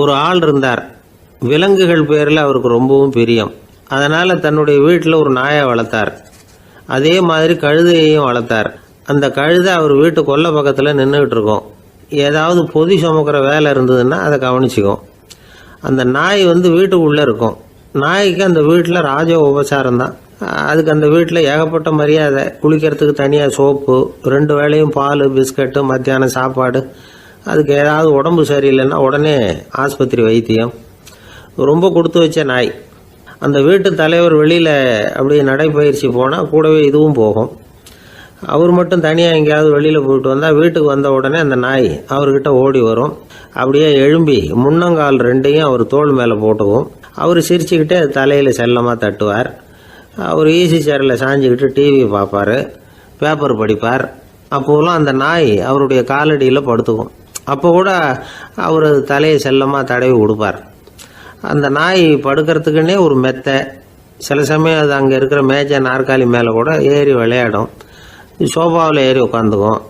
Speaker 1: ஒரு ஆள் இருந்தார். விலங்குகள் பேரில் அவருக்கு ரொம்பவும் பிரியம். அதனால் தன்னுடைய வீட்டில் ஒரு நாயை வளர்த்தார். அதே மாதிரி கழுதையையும் வளர்த்தார். அந்த கழுதை அவர் வீட்டு கொல்லை பக்கத்தில் நின்றுக்கிட்டு இருக்கும். ஏதாவது பொதி சுமக்கிற வேலை இருந்ததுன்னா அதை கவனிச்சிக்கும். அந்த நாய் வந்து வீட்டுக்குள்ளே இருக்கும். நாய்க்கு அந்த வீட்டில் ராஜ உபசாரம் தான். அதுக்கு அந்த வீட்டில் ஏகப்பட்ட மரியாதை. குளிக்கிறதுக்கு தனியாக சோப்பு, 2 வேளையும் பால், பிஸ்கட்டு, மத்தியானம் சாப்பாடு. அதுக்கு ஏதாவது உடம்பு சரியில்லைன்னா உடனே ஆஸ்பத்திரி வைத்தியம். ரொம்ப கொடுத்து வச்ச நாய். அந்த வீட்டு தலைவர் வெளியில் அப்படியே நடைப்பயிற்சி போனால் கூடவே இதுவும் போகும். அவர் மட்டும் தனியாக எங்கேயாவது வெளியில் போயிட்டு வந்தால் வீட்டுக்கு வந்த உடனே அந்த நாய் அவர்கிட்ட ஓடி வரும். அப்படியே எழும்பி முன்னங்கால் 2ஐயும் அவர் தோள் மேலே போட்டுக்கும். அவர் சிரிச்சுக்கிட்டே தலையில் செல்லமாக தட்டுவார். அவர் ஈசி சேரில் சாஞ்சிக்கிட்டு டிவி பார்ப்பார், பேப்பர் படிப்பார். அப்போலாம் அந்த நாய் அவருடைய காலடியில் படுத்துக்கும். அப்போ கூட அவர் தலையை செல்லமாக தடவி கொடுப்பார். அந்த நாய் படுக்கிறதுக்குன்னே ஒரு மெத்தை, சில சமயம் அது அங்கே இருக்கிற மேஜை நாற்காலி மேலே கூட ஏறி விளையாடும், சோஃபாவில் ஏறி உட்காந்துக்கும்.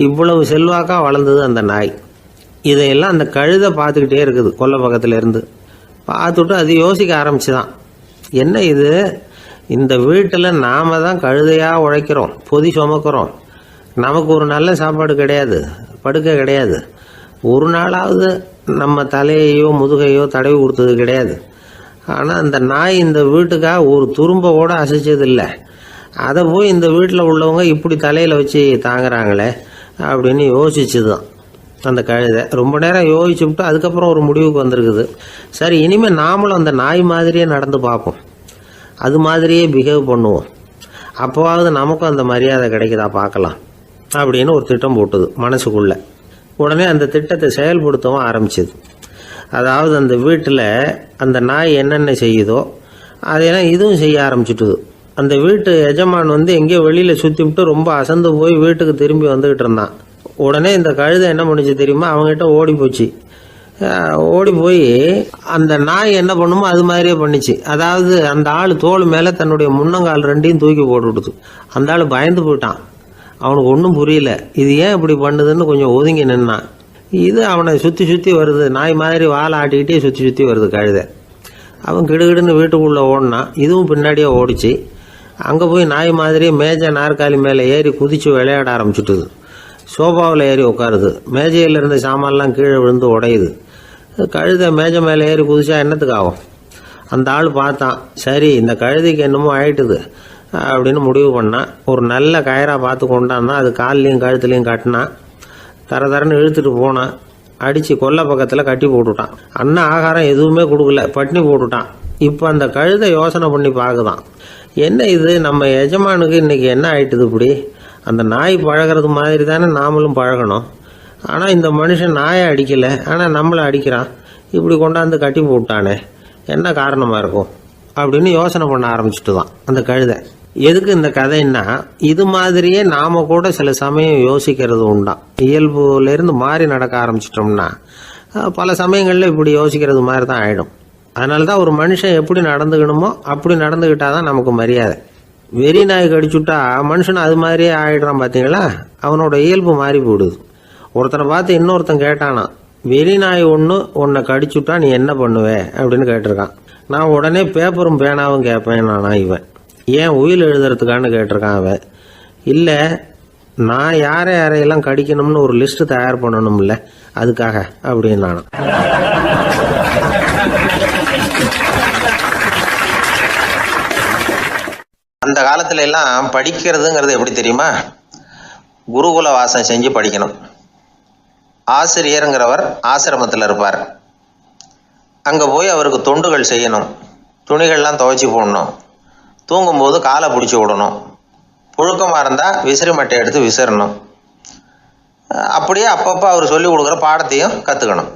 Speaker 1: இவ்வளவு செல்வாக்காக வளர்ந்தது அந்த நாய். இதையெல்லாம் அந்த கழுதை பார்த்துக்கிட்டே இருக்குது கொல்லை பக்கத்தில் இருந்து. பார்த்துட்டு அது யோசிக்க ஆரம்பிச்சுதான், என்ன இது, இந்த வீட்டில் நாம தான் கழுதையாக உழைக்கிறோம், பொதி சுமக்கிறோம், நமக்கு ஒரு நல்ல சாப்பாடு கிடையாது, படுக்கை கிடையாது, ஒரு நாளாவது நம்ம தலையையோ முதுகையோ தடவி கொடுத்தது கிடையாது. ஆனால் அந்த நாய் இந்த வீட்டுக்காக ஒரு துரும்ப கூட அசைச்சதில்லை. அதை போய் இந்த வீட்டில் உள்ளவங்க இப்படி தலையில் வச்சு தாங்குறாங்களே அப்படின்னு யோசிச்சுதான் அந்த கழுதை. ரொம்ப நேரம் யோசிச்சுவிட்டு அதுக்கப்புறம் ஒரு முடிவுக்கு வந்திருக்குது. சரி, இனிமேல் நாமளும் அந்த நாய் மாதிரியே நடந்து பார்ப்போம், அது மாதிரியே பிஹேவ் பண்ணுவோம், அப்போவாவது நமக்கும் அந்த மரியாதை கிடைக்குதா பார்க்கலாம் அப்படின்னு ஒரு திட்டம் போட்டுது மனசுக்குள்ள. உடனே அந்த திட்டத்தை செயல்படுத்தவும் ஆரம்பிச்சது. அதாவது அந்த வீட்டில் அந்த நாய் என்னென்ன செய்யுதோ அதையெல்லாம் இதுவும் செய்ய ஆரம்பிச்சுட்டுது. அந்த வீட்டு எஜமான் எங்கேயோ வெளியில் சுற்றிவிட்டு ரொம்ப அசந்து போய் வீட்டுக்கு திரும்பி வந்துக்கிட்டு இருந்தான். உடனே இந்த கழுதை என்ன பண்ணிச்சு தெரியுமா, அவங்ககிட்ட ஓடி போச்சு. ஓடி போய் அந்த நாய் என்ன பண்ணுமோ அது மாதிரியே பண்ணிச்சு. அதாவது அந்த ஆள் தோல் மேலே தன்னுடைய முன்னங்கால் ரெண்டையும் தூக்கி போட்டு விடுது. அந்த ஆள் பயந்து போயிட்டான். அவனுக்கு ஒன்றும் புரியல, இது ஏன் இப்படி பண்ணுதுன்னு கொஞ்சம் ஒதுங்கி நின்னான். இது அவனை சுற்றி சுற்றி வருது, நாய் மாதிரி வாழை ஆட்டிக்கிட்டே சுற்றி சுற்றி வருது கழுதை. அவன் கிடுகிடுன்னு வீட்டுக்குள்ளே ஓடினான், இதுவும் பின்னாடியே ஓடிச்சு. அங்கே போய் நாய் மாதிரியே மேஜை நாற்காலி மேலே ஏறி குதித்து விளையாட ஆரம்பிச்சுட்டுது. சோஃபாவில் ஏறி உட்காருது, மேஜையில் இருந்த சாமான்லாம் கீழே விழுந்து உடையுது. கழுதை மேஜை மேலே ஏறி குதிச்சா என்னத்துக்கு ஆகும்? அந்த ஆள் பார்த்தான், சரி இந்த கழுதைக்கு என்னமோ ஆயிட்டுது அப்படின்னு முடிவு பண்ணான். ஒரு நல்ல கயிறாக பார்த்து கொண்டான்னா அது கால்லையும் கழுத்துலையும் கட்டினான். தரன்னு இழுத்துட்டு போனான். அடித்து கொல்லை பக்கத்தில் கட்டி போட்டுட்டான். அண்ணன் ஆகாரம் எதுவுமே கொடுக்கல, பட்டினி போட்டுட்டான். இப்போ அந்த கழுதை யோசனை பண்ணி பார்க்குதான், என்ன இது நம்ம எஜமானுக்கு இன்னைக்கு என்ன ஆயிட்டுது இப்படி? அந்த நாய் பழகிறது மாதிரி தானே நாமளும் பழகணும். ஆனால் இந்த மனுஷன் நாயை அடிக்கலை, ஆனால் நம்மளை அடிக்கிறான். இப்படி கொண்டாந்து கட்டி போட்டானே, என்ன காரணமாக இருக்கும் அப்படின்னு யோசனை பண்ண ஆரம்பிச்சுட்டு தான் அந்த கழுதை. எதுக்கு இந்த கதைன்னா, இது மாதிரியே நாம கூட சில சமயம் யோசிக்கிறது உண்டாம். இயல்புலேருந்து மாறி நடக்க ஆரம்பிச்சிட்டோம்னா பல சமயங்களில் இப்படி யோசிக்கிறது மாதிரி தான் ஆகிடும். அதனால தான் ஒரு மனுஷன் எப்படி நடந்துக்கணுமோ அப்படி நடந்துக்கிட்டாதான் நமக்கு மரியாதை. வெறி நாய் கடிச்சுட்டா மனுஷன் அது மாதிரியே ஆயிடுறான் பார்த்தீங்களா, அவனோட இயல்பு மாறி போடுது. ஒருத்தனை பார்த்து இன்னொருத்தன் கேட்டானா, வெறி நாய் ஒன்று உன்னை கடிச்சுட்டா நீ என்ன பண்ணுவே அப்படின்னு கேட்டிருக்கான். நான் உடனே பேப்பரும் பேனாவும் கேட்பேன் நானா இவன். ஏன் உயில் எழுதுறதுக்கான்னு கேட்டிருக்கான் அவன். இல்லை, நான் யாரையெல்லாம் கடிக்கணும்னு ஒரு லிஸ்ட் தயார் பண்ணணும்ல, அதுக்காக அப்படின்னு நானும்.
Speaker 2: அந்த காலத்துல எல்லாம் படிக்கிறதுங்கிறது எப்படி தெரியுமா, குருகுல வாசம் செஞ்சு படிக்கணும். ஆசிரியருங்கிறவர் ஆசிரமத்தில் இருப்பார். அங்கே போய் அவருக்கு தொண்டுகள் செய்யணும், துணிகள்லாம் துவைச்சி போடணும், தூங்கும்போது காலை பிடிச்சி விடணும், புழுக்கமாக இருந்தால் விசிறி மட்டை எடுத்து விசிறணும். அப்படியே அப்பப்போ அவர் சொல்லிக் கொடுக்குற பாடத்தையும் கற்றுக்கணும்.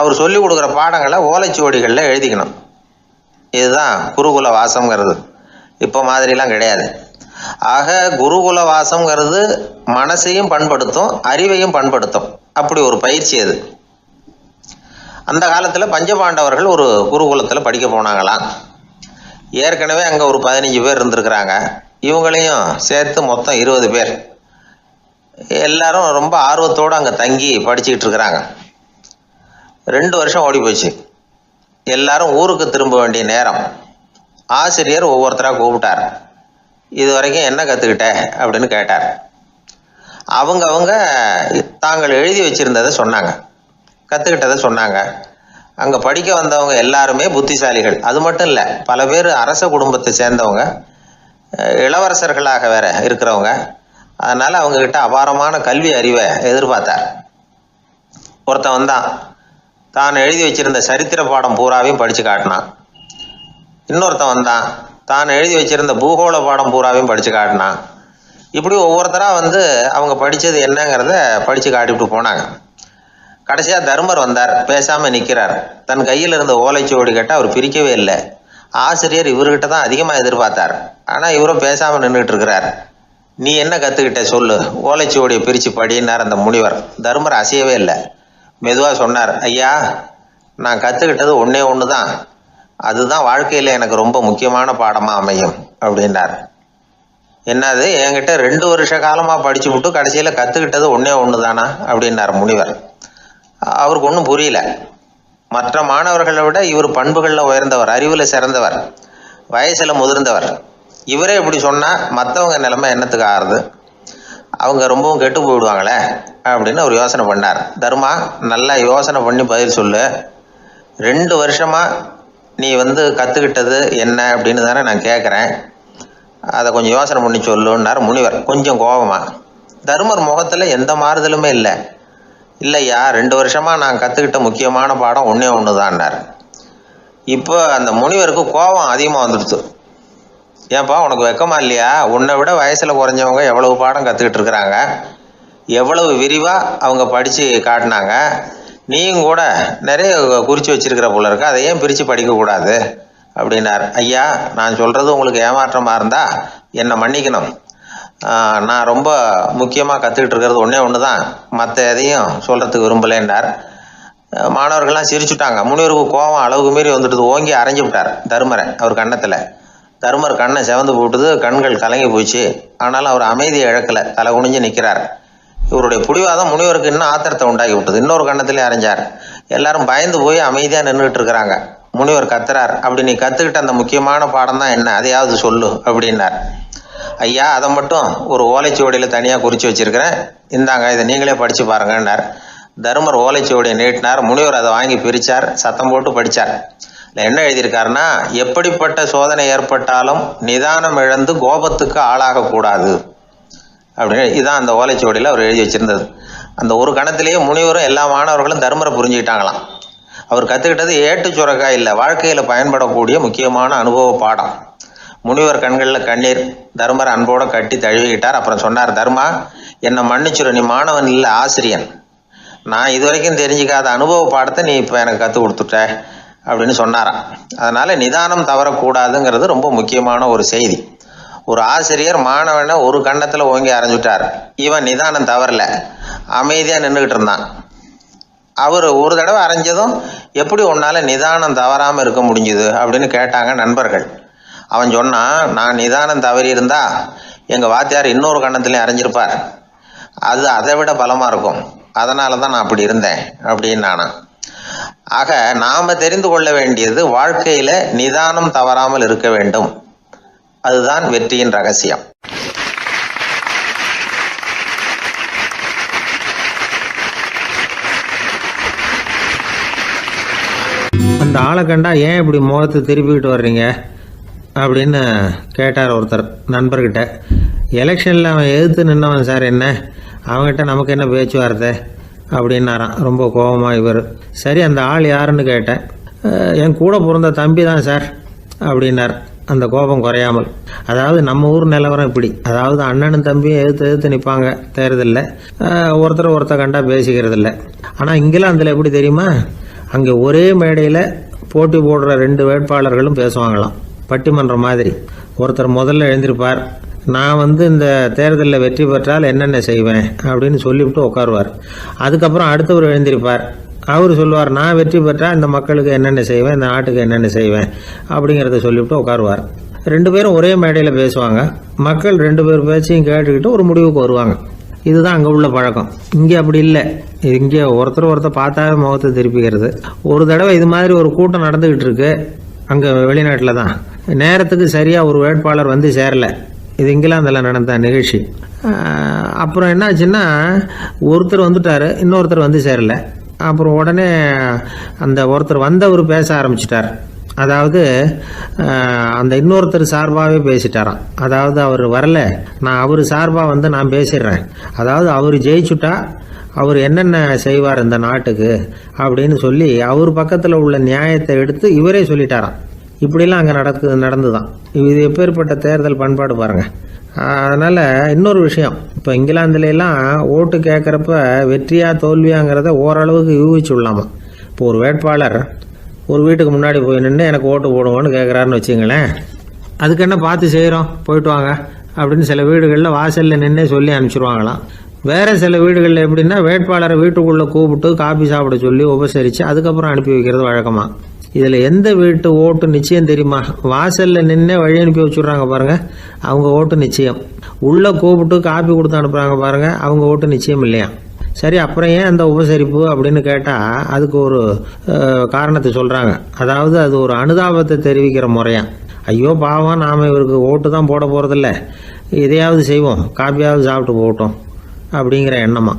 Speaker 2: அவர் சொல்லிக் கொடுக்குற பாடங்களை ஓலைச்சுவடிகளில் எழுதிக்கணும். இதுதான் குருகுல வாசம்ங்கிறது. இப்போ மாதிரிலாம் கிடையாது. ஆக குருகுல வாசம்ங்கிறது மனசையும் பண்படுத்தும், அறிவையும் பண்படுத்தும். அப்படி ஒரு பயிற்சி அது. அந்த காலத்தில் பஞ்சபாண்டவர்கள் ஒரு குருகுலத்தில் படிக்க போனாங்களாம். ஏற்கனவே அங்கே ஒரு 15 பேர் இருந்திருக்கிறாங்க. இவங்களையும் சேர்த்து மொத்தம் 20 பேர். எல்லாரும் ரொம்ப ஆர்வத்தோடு அங்கே தங்கி படிச்சுக்கிட்டு இருக்கிறாங்க. 2 வருஷம் ஓடி போச்சு. எல்லாரும் ஊருக்கு திரும்ப வேண்டிய நேரம். ஆசிரியர் ஒவ்வொருத்தராக கூப்பிட்டார். இது வரைக்கும் என்ன கற்றுக்கிட்ட அப்படின்னு கேட்டார். அவங்க தாங்கள் எழுதி வச்சிருந்ததை சொன்னாங்க, கற்றுக்கிட்டதை சொன்னாங்க. அங்கே படிக்க வந்தவங்க எல்லாருமே புத்திசாலிகள். அது மட்டும் இல்லை, பல பேர் அரச குடும்பத்தை சேர்ந்தவங்க, இளவரசர்களாக வேற இருக்கிறவங்க. அதனால் அவங்கக்கிட்ட அபாரமான கல்வி அறிவை எதிர்பார்த்தார். ஒருத்தன் வந்தான், தான் எழுதி வச்சிருந்த சரித்திர பாடம் பூராவையும் படித்து காட்டினான். இன்னொருத்தன் வந்தான், தான் எழுதி வச்சிருந்த பூகோள பாடம் பூராவையும் படித்து காட்டினான். இப்படி ஒவ்வொருத்தராக அவங்க படித்தது என்னங்கிறத படித்து காட்டிவிட்டு போனாங்க. கடைசியாக தர்மர் வந்தார். பேசாமல் நிற்கிறார். தன் கையில் இருந்த ஓலைச்சுவடி கேட்டால் அவர் பிரிக்கவே இல்லை. ஆசிரியர் இவர்கிட்ட தான் அதிகமாக எதிர்பார்த்தார். ஆனால் இவரும் பேசாமல் நின்றுட்டு இருக்கிறார். நீ என்ன கற்றுக்கிட்ட சொல்லு, ஓலைச்சுவடியை பிரித்து படினார் அந்த முனிவர். தர்மர் அசையவே இல்லை. மெதுவாக சொன்னார், ஐயா, நான் கற்றுக்கிட்டது ஒன்றே ஒன்று தான்.
Speaker 1: அதுதான் வாழ்க்கையில் எனக்கு ரொம்ப முக்கியமான பாடமாக அமையும் அப்படின்னார். என்னது, என்கிட்ட 2 வருஷ காலமாக படிச்சு விட்டு கடைசியில் கற்றுக்கிட்டது ஒன்று தானா அப்படின்னார் முனிவர். அவருக்கு ஒன்றும் புரியல. மற்ற மாணவர்களை விட இவர் பண்புகளில் உயர்ந்தவர், அறிவில் சிறந்தவர், வயசில் முதிர்ந்தவர். இவரே இப்படி சொன்னால் மற்றவங்க நிலைமை என்னத்துக்கு ஆறுது, அவங்க ரொம்பவும் கெட்டு போயிடுவாங்களே அப்படின்னு அவர் யோசனை பண்ணார். தர்மா, நல்லா யோசனை பண்ணி பதில் சொல்லு. 2 வருஷமாக நீ கற்றுக்கிட்டது என்ன அப்படின்னு தானே நான் கேட்குறேன், அதை கொஞ்சம் யோசனை பண்ணி சொல்லுன்னார் முனிவர் கொஞ்சம் கோபமாக. தர்மர் முகத்தில் எந்த மாறுதலுமே இல்லை. இல்லையா, 2 வருஷமாக நான் கற்றுக்கிட்ட முக்கியமான பாடம் ஒன்று தான்னார். இப்போ அந்த முனிவருக்கு கோபம் அதிகமாக வந்துடுச்சு. ஏன்பா, உனக்கு வெக்கமா இல்லையா? உன்னை விட வயசில் குறைஞ்சவங்க எவ்வளவு பாடம் கற்றுக்கிட்டு இருக்கிறாங்க, எவ்வளவு விரிவாக அவங்க படித்து காட்டினாங்க. நீயும் கூட நிறைய குறித்து வச்சிருக்கிற போல இருக்கு, அதை ஏன் பிரித்து படிக்கக்கூடாது அப்படின்னார். ஐயா, நான் சொல்கிறது உங்களுக்கு ஏமாற்றமாக இருந்தால் என்னை மன்னிக்கணும். நான் ரொம்ப முக்கியமாக கற்றுக்கிட்டு இருக்கிறது ஒன்று தான், மற்ற எதையும் சொல்கிறதுக்கு விரும்பலைன்னார். மாணவர்கள்லாம் சிரிச்சுட்டாங்க. முனிவருக்கு கோபம் அளவுக்கு மீறி வந்துட்டு ஓங்கி அரைஞ்சு விட்டார் தருமரை அவர் கன்னத்தில். தருமர் கண்ணை செவந்து போட்டுது, கண்கள் கலங்கி போச்சு. ஆனாலும் அவர் அமைதியை இழக்கலை, தலை குனிஞ்சு நிற்கிறார். இவருடைய பிடிவாதம் முனிவருக்கு இன்னும் ஆத்திரத்தை உண்டாக்கி விட்டது. இன்னொரு கண்ணத்திலே அரைஞ்சார். எல்லாரும் பயந்து போய் அமைதியாக நின்றுட்டு இருக்கிறாங்க. முனிவர் கத்துறார், அப்படி நீ கற்றுக்கிட்ட அந்த முக்கியமான பாடம் தான் என்ன, அதையாவது சொல்லு அப்படின்னார். ஐயா, அதை மட்டும் ஒரு ஓலைச்சுவடியில் தனியாக குறித்து வச்சிருக்கிறேன், இந்தாங்க, இதை நீங்களே படித்து பாருங்கன்னார். தருமர் ஓலைச்சுவடியை நீட்டினார். முனிவர் அதை வாங்கி பிரித்தார், சத்தம் போட்டு படித்தார். இல்லை, என்ன எழுதியிருக்காருன்னா, எப்படிப்பட்ட சோதனை ஏற்பட்டாலும் நிதானம் இழந்து கோபத்துக்கு ஆளாகக்கூடாது அப்படின்னு. இதுதான் அந்த ஓலைச்சுவடியில் அவர் எழுதி வச்சிருந்தது. அந்த ஒரு கணத்திலேயே முனிவரும் எல்லா மாணவர்களும் தர்மரை புரிஞ்சுக்கிட்டாங்களாம். அவர் கற்றுக்கிட்டது ஏட்டு சுரக்காய் இல்லை, வாழ்க்கையில் பயன்படக்கூடிய முக்கியமான அனுபவ பாடம். முனிவர் கண்களில் கண்ணீர். தர்மர் அன்போடு கட்டி தழுவிக்கிட்டார். அப்புறம் சொன்னார், தர்மா, என்னை மன்னிச்சுரு, நீ மாணவன் இல்லை, ஆசிரியன். நான் இது வரைக்கும் தெரிஞ்சிக்காத அனுபவ பாடத்தை நீ இப்போ எனக்கு கற்றுக் கொடுத்துட்ட அப்படின்னு சொன்னாராம். அதனால் நிதானம் தவறக்கூடாதுங்கிறது ரொம்ப முக்கியமான ஒரு செய்தி. ஒரு ஆசிரியர் மாணவனை ஒரு கன்னத்தில் ஓங்கி அரைஞ்சுட்டார். இவன் நிதானம் தவறல, அமைதியாக நின்றுக்கிட்டு இருந்தான். அவர் ஒரு தடவை அரைஞ்சதும் எப்படி உன்னால் நிதானம் தவறாமல் இருக்க முடிஞ்சுது அப்படின்னு கேட்டாங்க நண்பர்கள். அவன் சொன்னான், நான் நிதானம் தவறி இருந்தா எங்கள் வாத்தியார் இன்னொரு கன்னத்துலேயும் அரைஞ்சிருப்பார், அது அதை விட பலமாக இருக்கும், அதனால தான் நான் அப்படி இருந்தேன் அப்படின்னு நானான். ஆக நாம் தெரிந்து கொள்ள வேண்டியது, வாழ்க்கையில் நிதானம் தவறாமல் இருக்க வேண்டும். அதுதான் வெற்றியின் ரகசியம்.
Speaker 2: அந்த ஆளை கண்டா ஏன் இப்படி முகத்தை திருப்பிக்கிட்டு வர்றீங்க அப்படின்னு கேட்டார் ஒருத்தர் நண்பர்கிட்ட. எலெக்ஷனில் அவன் எதிர்த்து நின்னவன் சார், என்ன அவங்ககிட்ட நமக்கு என்ன பேச்சுவார்த்தை அப்படின்னாரான் ரொம்ப கோபமாக இவர். சரி, அந்த ஆள் யாருன்னு கேட்டேன். என் கூட பிறந்த தம்பி தான் சார் அப்படின்னார் அந்த கோபம் குறையாமல். அதாவது நம்ம ஊர் நிலவரம் இப்படி, அதாவது அண்ணனும் தம்பியும் எதிர்த்து நிற்பாங்க தேர்தலில், ஒருத்தர் கண்டா பேசிக்கிறது இல்லை. ஆனால் இங்கிலாந்தில் எப்படி தெரியுமா, அங்கே ஒரே மேடையில் போட்டி போடுற 2 வேட்பாளர்களும் பேசுவாங்களாம், பட்டிமன்றம் மாதிரி. ஒருத்தர் முதல்ல எழுந்திருப்பார், நான் இந்த தேர்தலில் வெற்றி பெற்றால் என்னென்ன செய்வேன் அப்படின்னு சொல்லிவிட்டு உட்காருவார். அதுக்கப்புறம் அடுத்தவர் எழுந்திருப்பார், அவர் சொல்லுவார், நான் வெற்றி பெற்றால் இந்த மக்களுக்கு என்னென்ன செய்வேன், இந்த நாட்டுக்கு என்னென்ன செய்வேன் அப்படிங்கிறத சொல்லிவிட்டு உட்காருவார். 2 பேரும் ஒரே மேடையில் பேசுவாங்க. மக்கள் 2 பேர் பேச்சையும் கேட்டுக்கிட்டு ஒரு முடிவுக்கு வருவாங்க. இதுதான் அங்கே உள்ள பழக்கம். இங்கே அப்படி இல்லை. இங்கே ஒருத்தர் பார்த்தாவே முகத்தை திருப்பிக்கிறது. ஒரு தடவை இது மாதிரி ஒரு கூட்டம் நடந்துக்கிட்டு இருக்கு அங்கே வெளிநாட்டில் தான். நேரத்துக்கு சரியாக ஒரு வேட்பாளர் சேரலை. இது இங்கிலாந்தில் நடந்த நிகழ்ச்சி. அப்புறம் என்னாச்சுன்னா, ஒருத்தர் வந்துட்டார், இன்னொருத்தர் சேரலை. அப்புறம் உடனே அந்த ஒருத்தர் வந்தவர் பேச ஆரம்பிச்சிட்டார். அதாவது அந்த இன்னொருத்தர் சார்பாகவே பேசிட்டாராம். அதாவது அவர் வரல, நான் அவர் சார்பாக நான் பேசிடுறேன். அதாவது அவர் ஜெயிச்சுட்டா அவர் என்னென்ன செய்வார் இந்த நாட்டுக்கு அப்படின்னு சொல்லி அவர் பக்கத்தில் உள்ள நியாயத்தை எடுத்து இவரே சொல்லிட்டாராம். இப்படிலாம் அங்கே நடந்துதான். இது எப்பேற்பட்ட தேர்தல் பண்பாடு பாருங்கள். அதனால் இன்னொரு விஷயம், இப்போ இங்கிலாந்துலாம் ஓட்டு கேட்குறப்ப வெற்றியா தோல்வியாங்கிறத ஓரளவுக்கு யூகிச்சுடலாமா. இப்போ ஒரு வேட்பாளர் ஒரு வீட்டுக்கு முன்னாடி போய் நின்று எனக்கு ஓட்டு போடுவோன்னு கேட்குறாருன்னு வச்சுங்களேன், அதுக்கு என்ன பார்த்து செய்கிறோம், போயிட்டு வாங்க அப்படின்னு சில வீடுகளில் வாசலில் நின்று சொல்லி அனுப்பிச்சிடுவாங்களாம். வேறு சில வீடுகளில் எப்படின்னா வேட்பாளரை வீட்டுக்குள்ளே கூப்பிட்டு காபி சாப்பிட சொல்லி உபசரித்து அதுக்கப்புறம் அனுப்பி வைக்கிறது வழக்கமாக.
Speaker 1: இதில் எந்த வீட்டு ஓட்டு நிச்சயம் தெரியுமா? வாசலில் நின்று வழி அனுப்பி வச்சுட்றாங்க பாருங்கள், அவங்க ஓட்டு நிச்சயம். உள்ளே கூப்பிட்டு காப்பி கொடுத்து அனுப்புகிறாங்க பாருங்கள், அவங்க ஓட்டு நிச்சயம் இல்லையா? சரி, அப்புறம் ஏன் அந்த உபசரிப்பு அப்படின்னு கேட்டால் அதுக்கு ஒரு காரணத்தை சொல்கிறாங்க. அதாவது அது ஒரு அனுதாபத்தை தெரிவிக்கிற முறையாம். ஐயோ பாவம், நாம் இவருக்கு ஓட்டு தான் போட போகிறதில்ல, எதையாவது செய்வோம், காப்பியாவது சாப்பிட்டு போகட்டும் அப்படிங்கிற எண்ணமா.